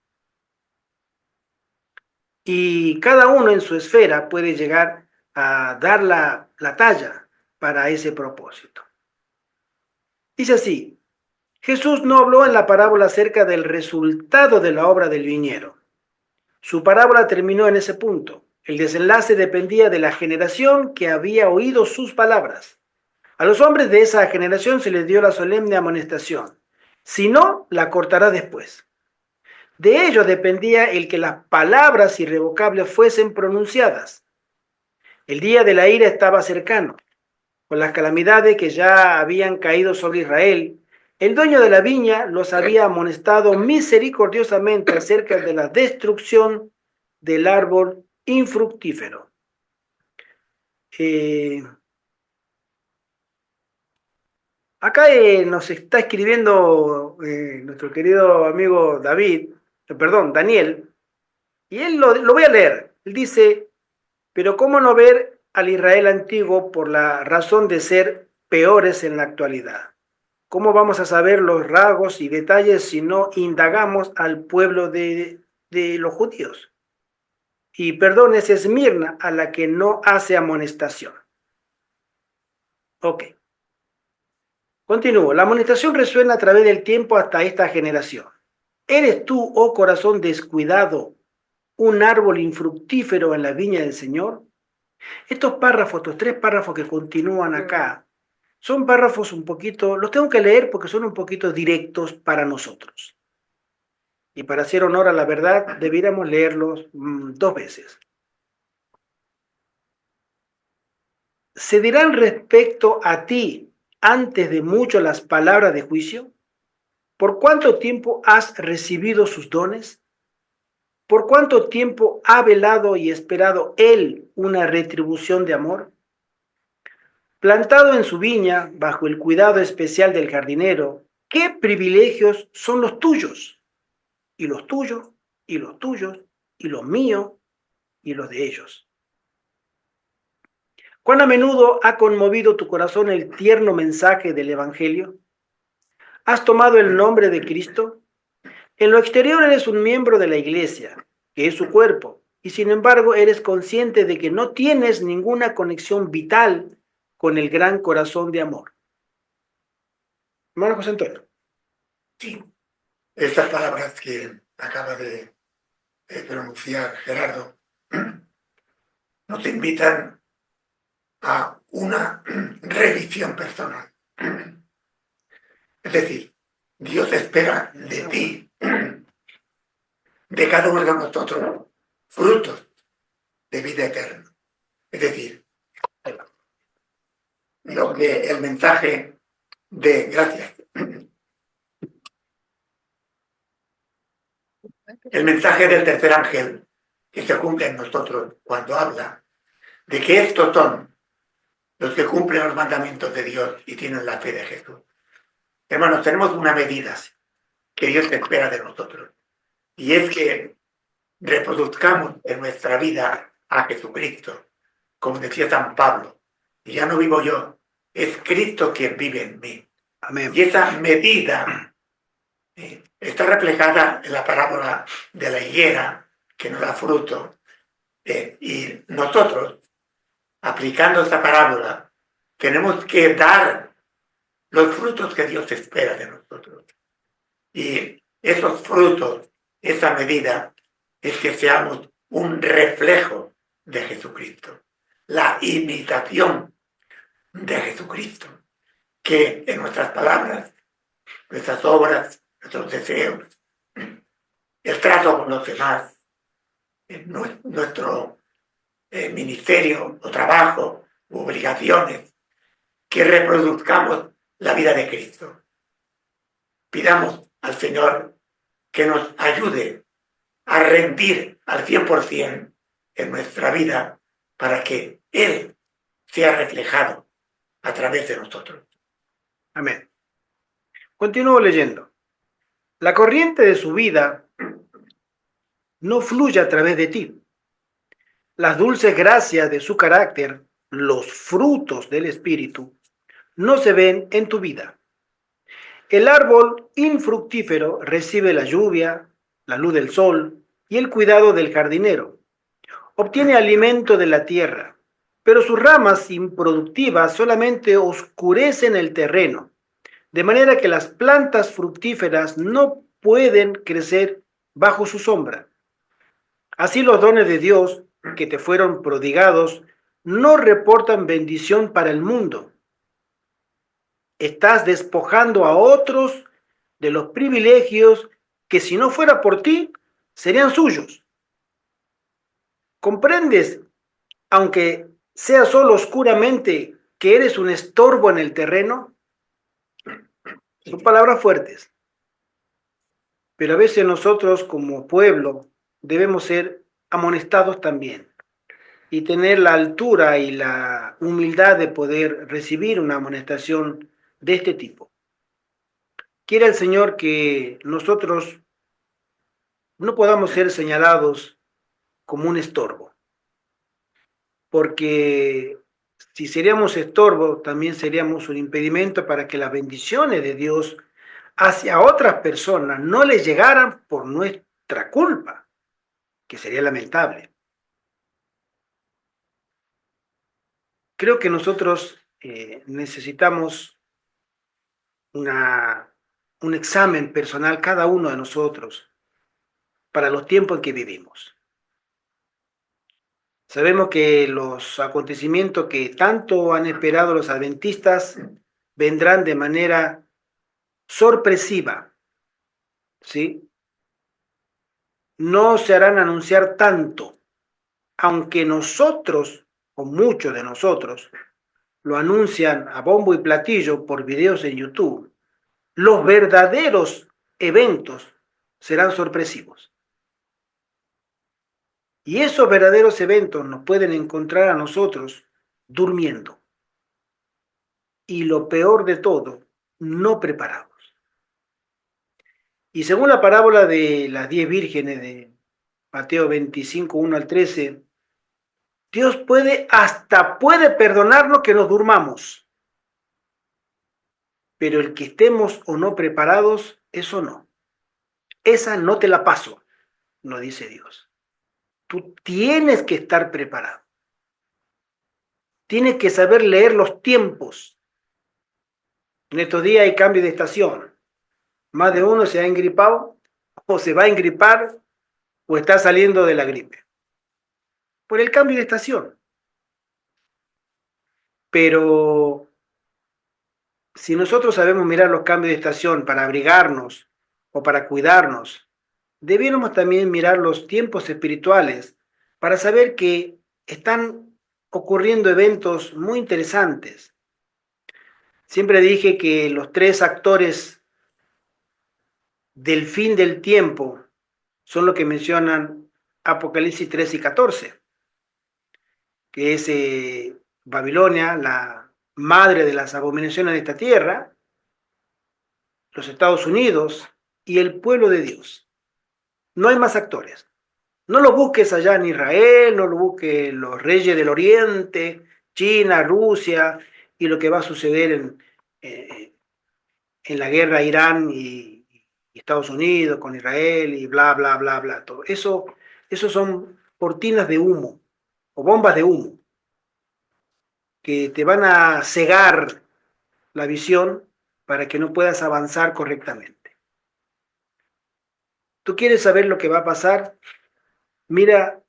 Y cada uno en su esfera puede llegar a dar la talla para ese propósito. Dice así, Jesús no habló en la parábola acerca del resultado de la obra del viñero. Su parábola terminó en ese punto. El desenlace dependía de la generación que había oído sus palabras. A los hombres de esa generación se les dio la solemne amonestación. Si no, la cortará después. De ello dependía el que las palabras irrevocables fuesen pronunciadas. El día de la ira estaba cercano. Con las calamidades que ya habían caído sobre Israel, el dueño de la viña los había amonestado misericordiosamente acerca de la destrucción del árbol infructífero. Acá nos está escribiendo nuestro querido amigo David, perdón, Daniel, y él lo voy a leer. Él dice, pero ¿cómo no ver al Israel antiguo por la razón de ser peores en la actualidad? ¿Cómo vamos a saber los rasgos y detalles si no indagamos al pueblo de los judíos? Y perdones Esmirna a la que no hace amonestación. Ok. Continúo. La amonestación resuena a través del tiempo hasta esta generación. ¿Eres tú, oh corazón descuidado, un árbol infructífero en la viña del Señor? Estos párrafos, estos 3 párrafos que continúan acá, son párrafos un poquito, los tengo que leer porque son un poquito directos para nosotros. Y para hacer honor a la verdad, debiéramos leerlos 2 veces. ¿Se dirán respecto a ti antes de mucho las palabras de juicio? ¿Por cuánto tiempo has recibido sus dones? ¿Por cuánto tiempo ha velado y esperado él una retribución de amor? Plantado en su viña, bajo el cuidado especial del jardinero, ¿qué privilegios son los tuyos? Y los tuyos, y los tuyos, y los míos, y los de ellos. ¿Cuán a menudo ha conmovido tu corazón el tierno mensaje del Evangelio? ¿Has tomado el nombre de Cristo? En lo exterior eres un miembro de la iglesia, que es su cuerpo, y sin embargo eres consciente de que no tienes ninguna conexión vital con el gran corazón de amor. Hermano José Antonio. Sí, estas palabras que acaba de pronunciar Gerardo nos invitan a una revisión personal. Es decir, Dios espera de ti, de cada uno de nosotros, frutos de vida eterna. Es decir, lo que el mensaje de gracias. El mensaje del tercer ángel que se cumple en nosotros cuando habla de que estos son los que cumplen los mandamientos de Dios y tienen la fe de Jesús. Hermanos, tenemos una medida que Dios espera de nosotros, y es que reproduzcamos en nuestra vida a Jesucristo, como decía San Pablo, y ya no vivo yo, es Cristo quien vive en mí. Amén. Y esa medida está reflejada en la parábola de la higuera que nos da fruto, y nosotros, aplicando esta parábola, tenemos que dar los frutos que Dios espera de nosotros. Y esos frutos, esa medida, es que seamos un reflejo de Jesucristo, la imitación de Jesucristo, que en nuestras palabras, nuestras obras, nuestros deseos, el trato con los demás, nuestro ministerio o trabajo u obligaciones, que reproduzcamos la vida de Cristo. Pidamos al Señor que nos ayude a rendir al 100% en nuestra vida para que Él sea reflejado a través de nosotros. Amén. Continúo leyendo. La corriente de su vida no fluye a través de ti. Las dulces gracias de su carácter, los frutos del Espíritu, no se ven en tu vida. El árbol infructífero recibe la lluvia, la luz del sol y el cuidado del jardinero. Obtiene alimento de la tierra, pero sus ramas improductivas solamente oscurecen el terreno, de manera que las plantas fructíferas no pueden crecer bajo su sombra. Así los dones de Dios que te fueron prodigados no reportan bendición para el mundo. Estás despojando a otros de los privilegios que si no fuera por ti, serían suyos. ¿Comprendes, aunque sea solo oscuramente, que eres un estorbo en el terreno? Son palabras fuertes. Pero a veces nosotros como pueblo debemos ser amonestados también y tener la altura y la humildad de poder recibir una amonestación de este tipo. Quiere el Señor que nosotros no podamos ser señalados como un estorbo, porque si seríamos estorbo, también seríamos un impedimento para que las bendiciones de Dios hacia otras personas no les llegaran por nuestra culpa, que sería lamentable. Creo que nosotros necesitamos un examen personal, cada uno de nosotros, para los tiempos en que vivimos. Sabemos que los acontecimientos que tanto han esperado los adventistas vendrán de manera sorpresiva, ¿sí? No se harán anunciar tanto, aunque nosotros, o muchos de nosotros, lo anuncian a bombo y platillo por videos en YouTube. Los verdaderos eventos serán sorpresivos. Y esos verdaderos eventos nos pueden encontrar a nosotros durmiendo. Y lo peor de todo, no preparados. Y según la parábola de las 10 vírgenes de Mateo 25, 1 al 13, Dios hasta puede perdonarnos que nos durmamos. Pero el que estemos o no preparados, eso no. Esa no te la paso, nos dice Dios. Tú tienes que estar preparado. Tienes que saber leer los tiempos. En estos días hay cambio de estación. Más de uno se ha engripado, o se va a engripar, o está saliendo de la gripe. Por el cambio de estación. Pero si nosotros sabemos mirar los cambios de estación para abrigarnos o para cuidarnos, debiéramos también mirar los tiempos espirituales para saber que están ocurriendo eventos muy interesantes. Siempre dije que los 3 actores del fin del tiempo son lo que mencionan Apocalipsis 13 y 14, que es Babilonia, la madre de las abominaciones de esta tierra, los Estados Unidos y el pueblo de Dios. No hay más actores. No lo busques allá en Israel, no lo busques los reyes del Oriente, China, Rusia, y lo que va a suceder en la guerra Irán y Estados Unidos con Israel y bla, bla, bla, bla. Todo eso son cortinas de humo o bombas de humo que te van a cegar la visión para que no puedas avanzar correctamente. ¿Tú quieres saber lo que va a pasar? Mira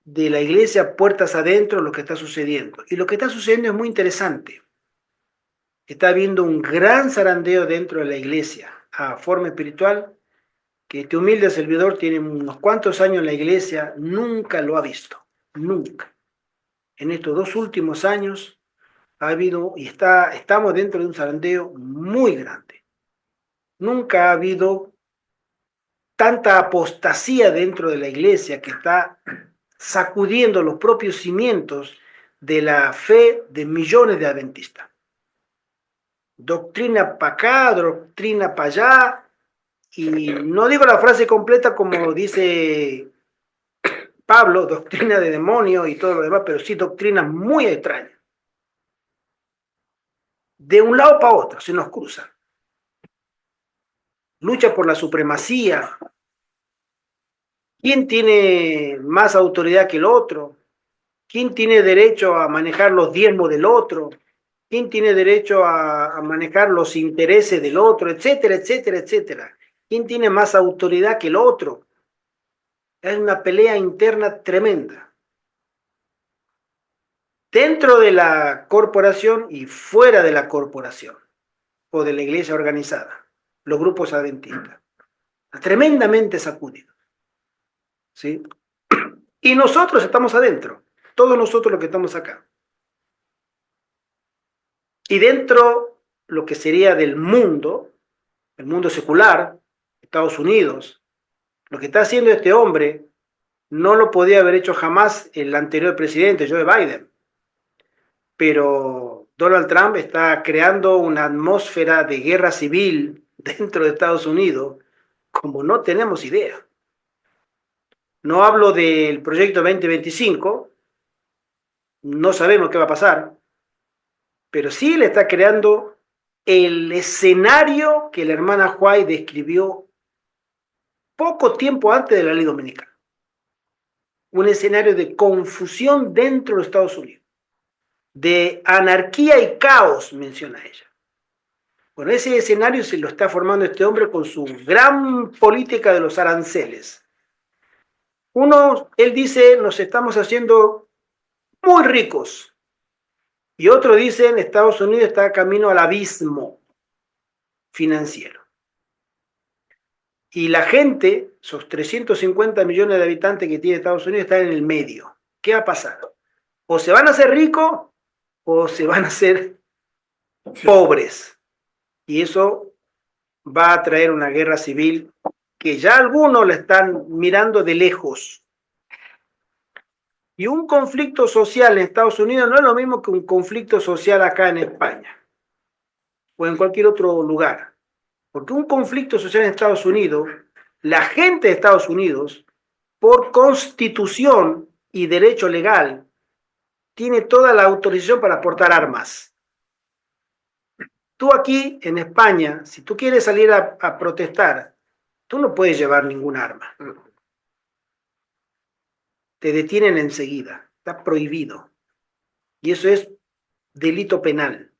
de la iglesia puertas adentro lo que está sucediendo. Y lo que está sucediendo es muy interesante. Está habiendo un gran zarandeo dentro de la iglesia a forma espiritual que este humilde servidor tiene unos cuantos años en la iglesia, nunca lo ha visto. Nunca. En estos 2 últimos años ha habido y estamos dentro de un zarandeo muy grande. Nunca ha habido tanta apostasía dentro de la iglesia que está sacudiendo los propios cimientos de la fe de millones de adventistas. Doctrina para acá, doctrina para allá, y no digo la frase completa como dice Pablo, doctrina de demonio y todo lo demás, pero sí doctrinas muy extrañas. De un lado para otro se nos cruzan. Lucha por la supremacía. ¿Quién tiene más autoridad que el otro? ¿Quién tiene derecho a manejar los diezmos del otro? ¿Quién tiene derecho a manejar los intereses del otro? Etcétera, etcétera, etcétera. ¿Quién tiene más autoridad que el otro? Es una pelea interna tremenda. Dentro de la corporación y fuera de la corporación o de la iglesia organizada, los grupos adventistas. Tremendamente sacudidos. ¿Sí? Y nosotros estamos adentro. Todos nosotros los que estamos acá. Y dentro lo que sería del mundo, el mundo secular, Estados Unidos, lo que está haciendo este hombre no lo podía haber hecho jamás el anterior presidente, Joe Biden. Pero Donald Trump está creando una atmósfera de guerra civil dentro de Estados Unidos como no tenemos idea. No hablo del proyecto 2025, no sabemos qué va a pasar, pero sí le está creando el escenario que la hermana White describió poco tiempo antes de la ley dominicana. Un escenario de confusión dentro de Estados Unidos, de anarquía y caos, menciona ella. Bueno, ese escenario se lo está formando este hombre con su gran política de los aranceles. Él dice, nos estamos haciendo muy ricos. Y otro dice, Estados Unidos está camino al abismo financiero. Y la gente, esos 350 millones de habitantes que tiene Estados Unidos, están en el medio. ¿Qué va a pasar? O se van a hacer ricos o se van a hacer pobres. Y eso va a traer una guerra civil que ya algunos la están mirando de lejos. Y un conflicto social en Estados Unidos no es lo mismo que un conflicto social acá en España o en cualquier otro lugar. Porque un conflicto social en Estados Unidos, la gente de Estados Unidos, por constitución y derecho legal, tiene toda la autorización para portar armas. Tú aquí en España, si tú quieres salir a protestar, tú no puedes llevar ningún arma. Te detienen enseguida, está prohibido. Y eso es delito penal.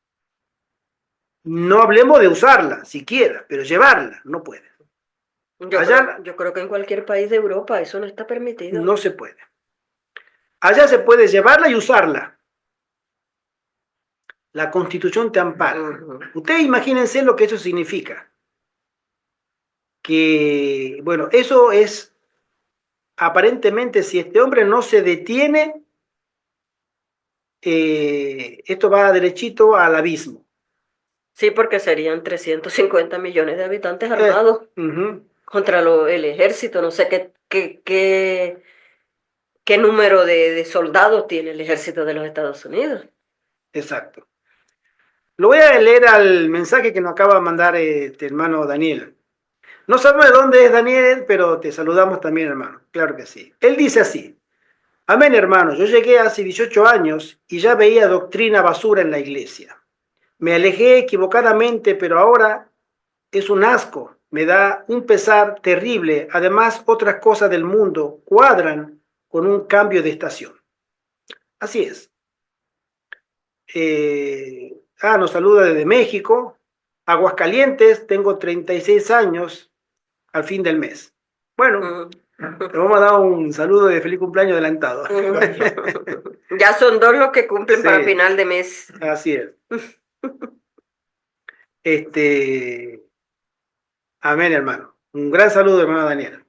No hablemos de usarla, siquiera, pero llevarla no puede. Yo creo que en cualquier país de Europa eso no está permitido. No se puede. Allá se puede llevarla y usarla. La Constitución te ampara. Ustedes imagínense lo que eso significa. Que, bueno, eso es, aparentemente, si este hombre no se detiene, esto va derechito al abismo. Sí, porque serían 350 millones de habitantes armados contra el ejército. No sé qué número de soldados tiene el ejército de los Estados Unidos. Exacto. Lo voy a leer al mensaje que nos acaba de mandar este hermano Daniel. No sabemos de dónde es Daniel, pero te saludamos también, hermano. Claro que sí. Él dice así: amén, hermano. Yo llegué hace 18 años y ya veía doctrina basura en la iglesia. Me alejé equivocadamente, pero ahora es un asco. Me da un pesar terrible. Además, otras cosas del mundo cuadran con un cambio de estación. Así es. Nos saluda desde México. Aguascalientes, tengo 36 años al fin del mes. Bueno, te vamos a dar un saludo de feliz cumpleaños adelantado. Ya son dos los que cumplen Sí, para final de mes. así es. Amén, hermano. Un gran saludo, hermano Daniel,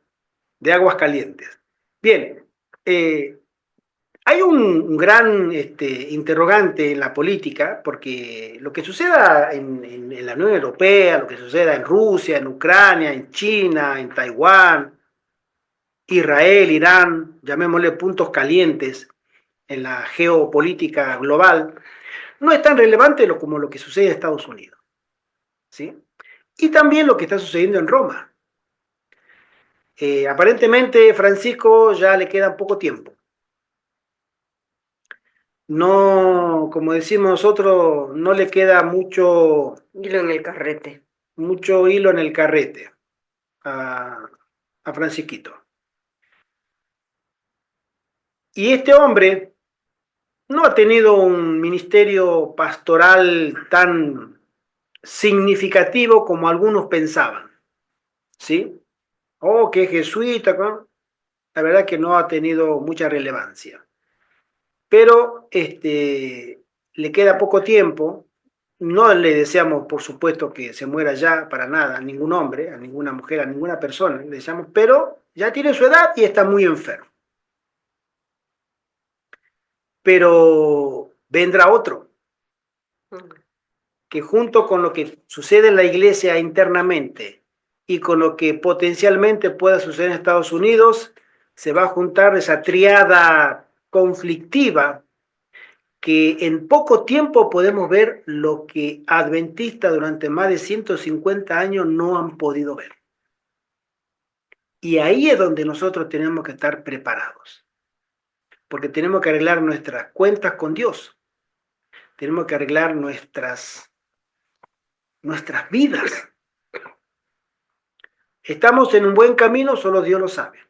de Aguascalientes. Bien, hay un gran interrogante en la política, porque lo que suceda en la Unión Europea, lo que suceda en Rusia, en Ucrania, en China, en Taiwán, Israel, Irán, llamémosle puntos calientes en la geopolítica global, no es tan relevante como lo que sucede en Estados Unidos, ¿sí? Y también lo que está sucediendo en Roma. Aparentemente, Francisco ya le queda poco tiempo. No, como decimos nosotros, no le queda mucho Hilo en el carrete. Mucho hilo en el carrete a Francisquito. Y este hombre no ha tenido un ministerio pastoral tan significativo como algunos pensaban, ¿sí? Oh, que jesuita, ¿no? La verdad que no ha tenido mucha relevancia. Pero le queda poco tiempo. No le deseamos, por supuesto, que se muera ya para nada a ningún hombre, a ninguna mujer, a ninguna persona, le deseamos, pero ya tiene su edad y está muy enfermo. Pero vendrá otro, que junto con lo que sucede en la iglesia internamente y con lo que potencialmente pueda suceder en Estados Unidos, se va a juntar esa triada conflictiva que en poco tiempo podemos ver lo que adventistas durante más de 150 años no han podido ver. Y ahí es donde nosotros tenemos que estar preparados, porque tenemos que arreglar nuestras cuentas con Dios, tenemos que arreglar nuestras vidas. ¿Estamos en un buen camino? Solo Dios lo sabe.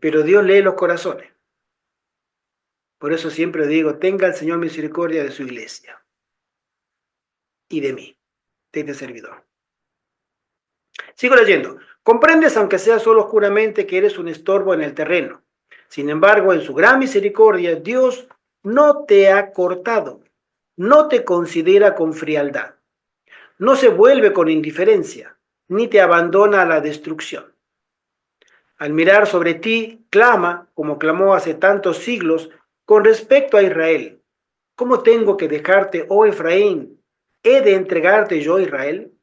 Pero Dios lee los corazones. Por eso siempre digo, tenga el Señor misericordia de su iglesia y de mí, de este servidor. Sigo leyendo. Comprendes, aunque sea solo oscuramente, que eres un estorbo en el terreno. Sin embargo, en su gran misericordia, Dios no te ha cortado, no te considera con frialdad, no se vuelve con indiferencia, ni te abandona a la destrucción. Al mirar sobre ti, clama, como clamó hace tantos siglos, con respecto a Israel. ¿Cómo tengo que dejarte, oh Efraín? ¿He de entregarte yo, Israel?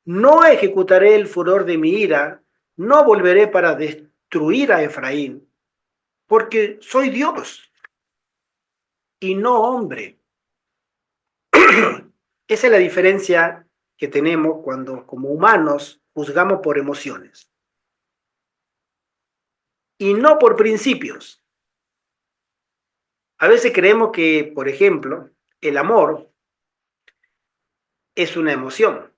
No ejecutaré el furor de mi ira, no volveré para destruir a Efraín, porque soy Dios y no hombre. Esa es la diferencia que tenemos cuando como humanos juzgamos por emociones y no por principios. A veces creemos que, por ejemplo, el amor es una emoción.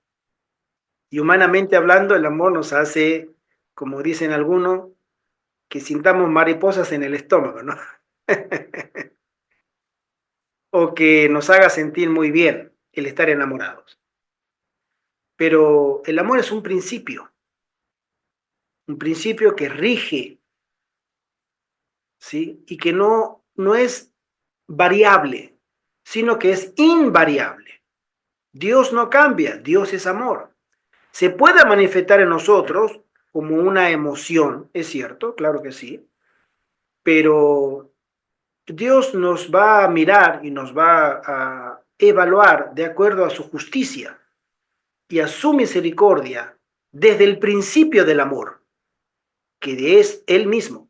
Y humanamente hablando, el amor nos hace, como dicen algunos, que sintamos mariposas en el estómago, ¿no? O que nos haga sentir muy bien el estar enamorados. Pero el amor es un principio que rige, ¿sí? Y que no es variable, sino que es invariable. Dios no cambia, Dios es amor. Se puede manifestar en nosotros como una emoción, es cierto, claro que sí, pero Dios nos va a mirar y nos va a evaluar de acuerdo a su justicia y a su misericordia desde el principio del amor, que es Él mismo.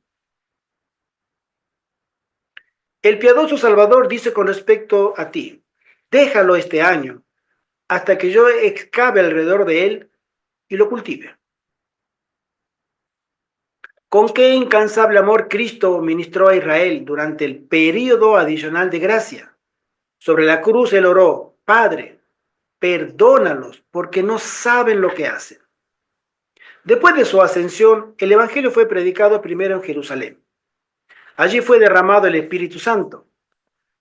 El piadoso Salvador dice con respecto a ti, déjalo este año hasta que yo excave alrededor de él y lo cultive. Con qué incansable amor Cristo ministró a Israel durante el período adicional de gracia. Sobre la cruz él oró, Padre, perdónalos porque no saben lo que hacen. Después de su ascensión, el Evangelio fue predicado primero en Jerusalén. Allí fue derramado el Espíritu Santo.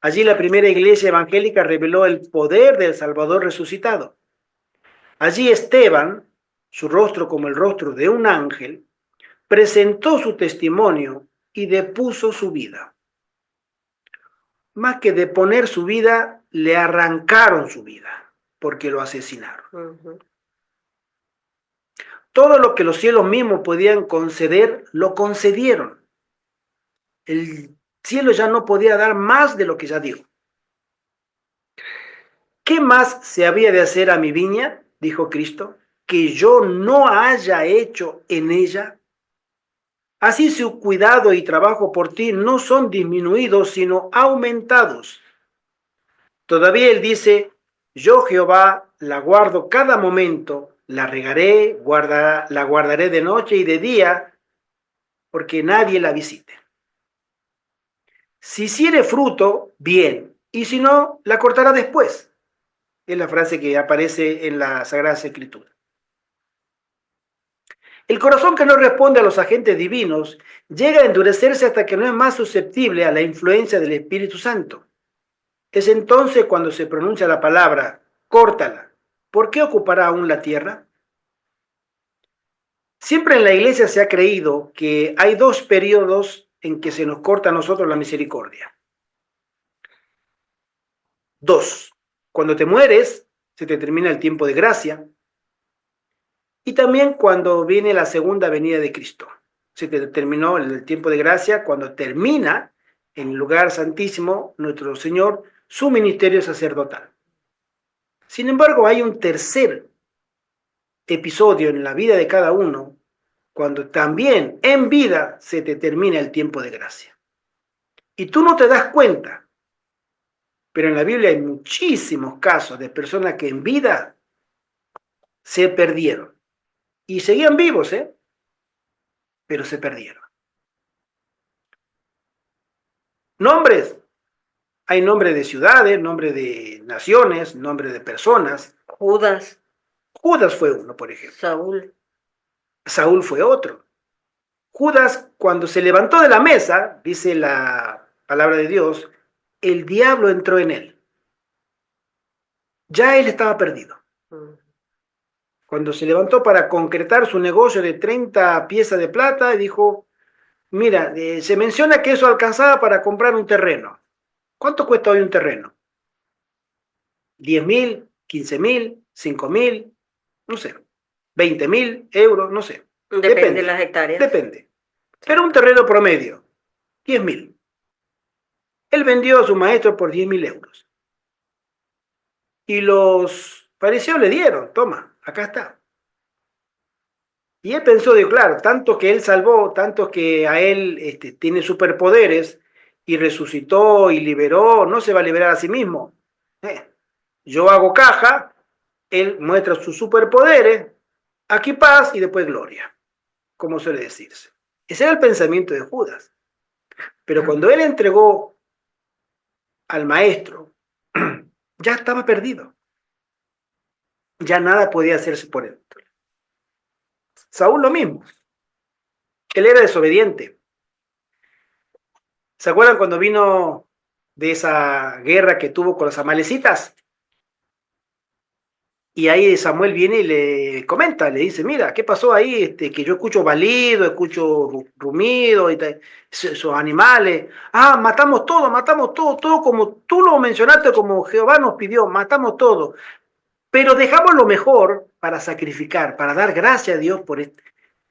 Allí la primera iglesia evangélica reveló el poder del Salvador resucitado. Allí Esteban, su rostro como el rostro de un ángel, presentó su testimonio y depuso su vida. Más que deponer su vida, le arrancaron su vida, porque lo asesinaron. Todo lo que los cielos mismos podían conceder, lo concedieron. El cielo ya no podía dar más de lo que ya dio. ¿Qué más se había de hacer a mi viña? Dijo Cristo, que yo no haya hecho en ella. Así su cuidado y trabajo por ti no son disminuidos, sino aumentados. Todavía él dice, yo Jehová la guardo cada momento, la regaré, la guardaré de noche y de día, porque nadie la visite. Si hiciere fruto, bien, y si no, la cortará después. Es la frase que aparece en la Sagrada Escritura. El corazón que no responde a los agentes divinos llega a endurecerse hasta que no es más susceptible a la influencia del Espíritu Santo. Es entonces cuando se pronuncia la palabra, córtala. ¿Por qué ocupará aún la tierra? Siempre en la iglesia se ha creído que hay dos periodos en que se nos corta a nosotros la misericordia. Dos. Cuando te mueres, se te termina el tiempo de gracia. Y también cuando viene la segunda venida de Cristo. Se te terminó el tiempo de gracia cuando termina en el lugar santísimo nuestro Señor su ministerio sacerdotal. Sin embargo, hay un tercer episodio en la vida de cada uno cuando también en vida se te termina el tiempo de gracia. Y tú no te das cuenta Pero en la Biblia hay muchísimos casos de personas que en vida se perdieron. Y seguían vivos, pero se perdieron. Nombres. Hay nombres de ciudades, nombres de naciones, nombres de personas. Judas, Judas fue uno, por ejemplo. Saúl. Saúl fue otro. Judas, cuando se levantó de la mesa, dice la palabra de Dios, el diablo entró en él. Ya él estaba perdido. Mm. Cuando se levantó para concretar su negocio de 30 piezas de plata, dijo, mira, se menciona que eso alcanzaba para comprar un terreno. ¿Cuánto cuesta hoy un terreno? 10.000, 15.000, 5.000, no sé, 20.000 euros, no sé. Depende de las hectáreas. Depende. Pero un terreno promedio, 10.000. Él vendió a su maestro por 10.000 euros. Y los fariseos le dieron, toma, acá está. Y él pensó, digo, claro, tanto que él salvó, tanto que a él tiene superpoderes y resucitó y liberó, no se va a liberar a sí mismo. Yo hago caja, él muestra sus superpoderes, aquí paz y después gloria, como suele decirse. Ese era el pensamiento de Judas. Pero cuando él entregó al maestro, ya estaba perdido. Ya nada podía hacerse por él. Saúl lo mismo. Él era desobediente. ¿Se acuerdan cuando vino de esa guerra que tuvo con los amalecitas? Y ahí Samuel viene y le comenta, le dice, mira, ¿qué pasó ahí? Que yo escucho balido, escucho rumido, y esos animales. Ah, matamos todo, todo como tú lo mencionaste, como Jehová nos pidió, matamos todo. Pero dejamos lo mejor para sacrificar, para dar gracias a Dios por esto.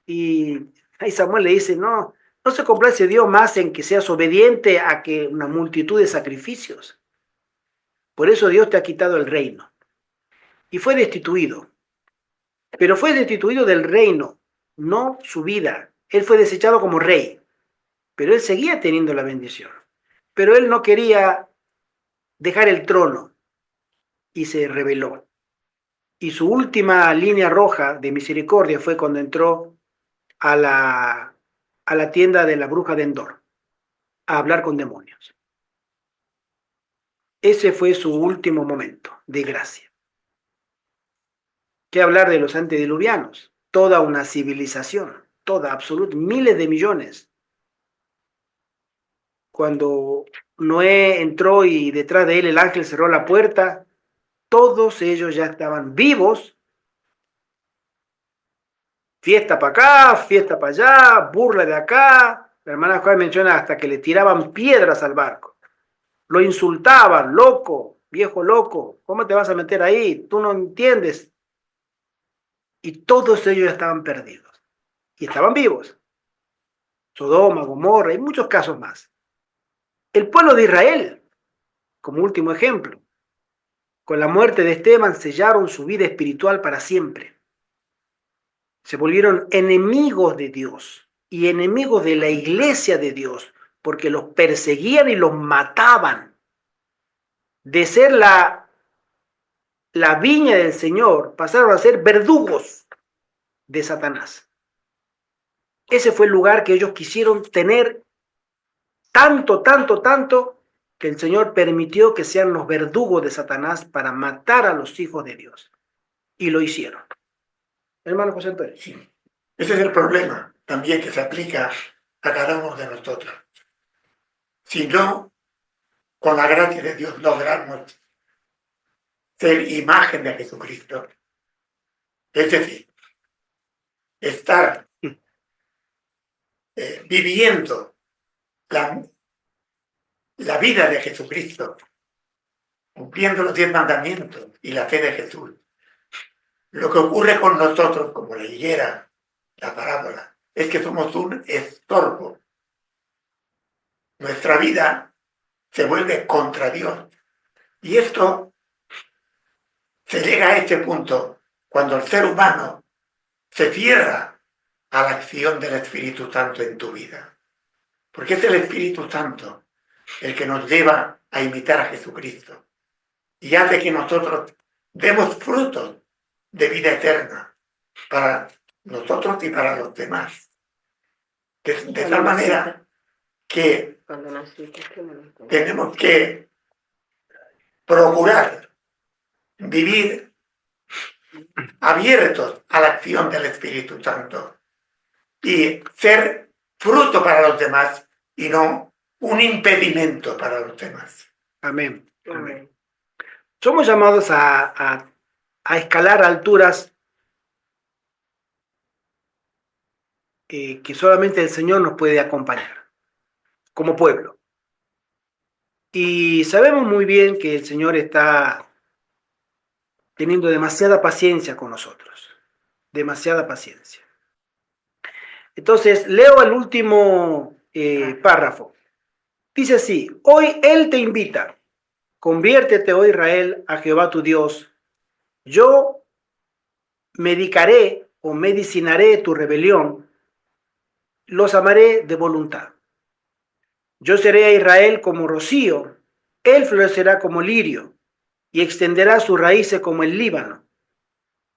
Y ahí Samuel le dice, no, no se complace Dios más en que seas obediente a que una multitud de sacrificios. Por eso Dios te ha quitado el reino. Y fue destituido. Pero fue destituido del reino, no su vida. Él fue desechado como rey. Pero él seguía teniendo la bendición. Pero él no quería dejar el trono y se rebeló. Y su última línea roja de misericordia fue cuando entró a la tienda de la bruja de Endor a hablar con demonios. Ese fue su último momento de gracia. ¿Qué hablar de los antediluvianos? Toda una civilización, toda, absoluta, miles de millones. Cuando Noé entró y detrás de él el ángel cerró la puerta, todos ellos ya estaban vivos. Fiesta para acá, fiesta para allá, burla de acá. La hermana Juan menciona hasta que le tiraban piedras al barco. Lo insultaban, loco, viejo loco, ¿cómo te vas a meter ahí? Tú no entiendes. Y todos ellos estaban perdidos. Y estaban vivos. Sodoma, Gomorra y muchos casos más. El pueblo de Israel, como último ejemplo, con la muerte de Esteban sellaron su vida espiritual para siempre. Se volvieron enemigos de Dios y enemigos de la iglesia de Dios, porque los perseguían y los mataban. De ser la viña del Señor, pasaron a ser verdugos de Satanás. Ese fue el lugar que ellos quisieron tener tanto, tanto, tanto, que el Señor permitió que sean los verdugos de Satanás para matar a los hijos de Dios. Y lo hicieron. Hermano José Antonio. Sí. Ese es el problema también que se aplica a cada uno de nosotros. Si no, con la gracia de Dios logramos ser imagen de Jesucristo. Es decir, estar viviendo la vida de Jesucristo, cumpliendo los 10 mandamientos y la fe de Jesús. Lo que ocurre con nosotros, como le dijera la parábola, es que somos un estorbo. Nuestra vida se vuelve contra Dios. Y esto se llega a este punto cuando el ser humano se cierra a la acción del Espíritu Santo en tu vida. Porque es el Espíritu Santo el que nos lleva a imitar a Jesucristo y hace que nosotros demos frutos de vida eterna para nosotros y para los demás. De tal manera que tenemos que procurar vivir abiertos a la acción del Espíritu Santo y ser fruto para los demás y no un impedimento para los demás. Amén. Amén. Somos llamados a escalar alturas que solamente el Señor nos puede acompañar como pueblo. Y sabemos muy bien que el Señor está teniendo demasiada paciencia con nosotros, demasiada paciencia. Entonces, leo el último párrafo. Dice así: hoy Él te invita, conviértete, oh Israel, a Jehová tu Dios. Yo medicaré o medicinaré tu rebelión, los amaré de voluntad. Yo seré a Israel como rocío, él florecerá como lirio y extenderá sus raíces como el Líbano.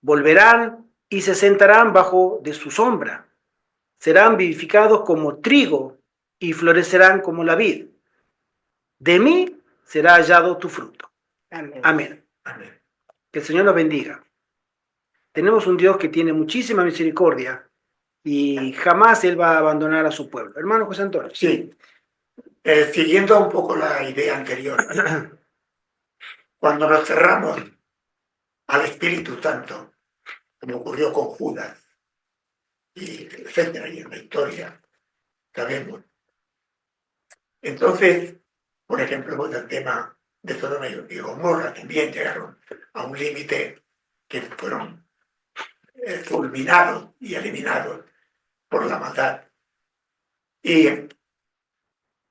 Volverán y se sentarán bajo de su sombra. Serán vivificados como trigo y florecerán como la vid. De mí será hallado tu fruto. Amén. Amén. Amén. Que el Señor nos bendiga. Tenemos un Dios que tiene muchísima misericordia y jamás Él va a abandonar a su pueblo. Hermano José Antonio. Sí, siguiendo un poco la idea anterior, cuando nos cerramos al Espíritu Santo, como ocurrió con Judas, y etcétera, y en la historia sabemos. Entonces, por ejemplo, con el tema de Sodoma y Gomorra también llegaron a un límite que fueron fulminados y eliminados por la maldad. Y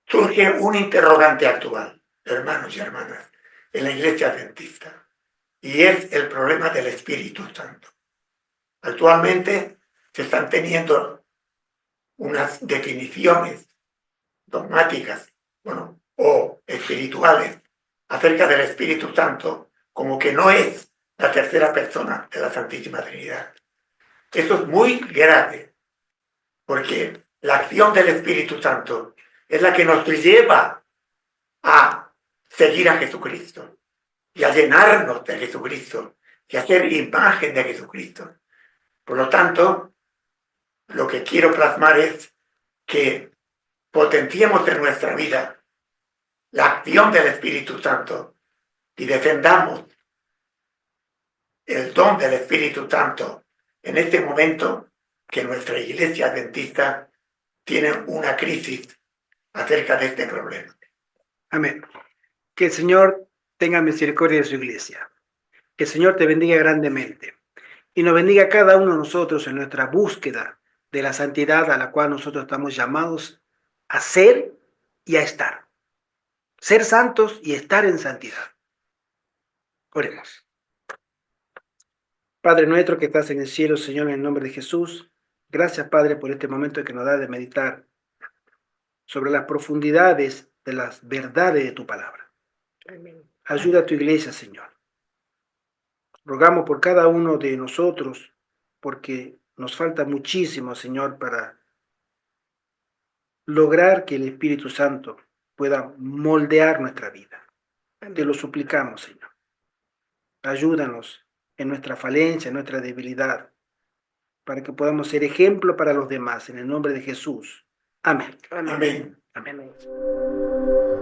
surge un interrogante actual, hermanos y hermanas, en la Iglesia Adventista, y es el problema del Espíritu Santo. Actualmente se están teniendo unas definiciones dogmáticas, o espirituales acerca del Espíritu Santo, como que no es la tercera persona de la Santísima Trinidad. Esto es muy grave, porque la acción del Espíritu Santo es la que nos lleva a seguir a Jesucristo y a llenarnos de Jesucristo y a ser imagen de Jesucristo. Por lo tanto, lo que quiero plasmar es que potenciemos en nuestra vida la acción del Espíritu Santo y defendamos el don del Espíritu Santo en este momento que nuestra Iglesia Adventista tiene una crisis acerca de este problema. Amén. Que el Señor tenga misericordia de su iglesia. Que el Señor te bendiga grandemente. Y nos bendiga a cada uno de nosotros en nuestra búsqueda de la santidad a la cual nosotros estamos llamados a ser y a estar. Ser santos y estar en santidad. Oremos. Padre nuestro que estás en el cielo, Señor, en el nombre de Jesús, gracias, Padre, por este momento que nos da de meditar sobre las profundidades de las verdades de tu palabra. Amén. Ayuda a tu iglesia, Señor. Rogamos por cada uno de nosotros, porque nos falta muchísimo, Señor, para lograr que el Espíritu Santo pueda moldear nuestra vida. Amén. Te lo suplicamos, Señor. Ayúdanos en nuestra falencia, en nuestra debilidad, para que podamos ser ejemplo para los demás, en el nombre de Jesús. Amén. Amén. Amén. Amén. Amén.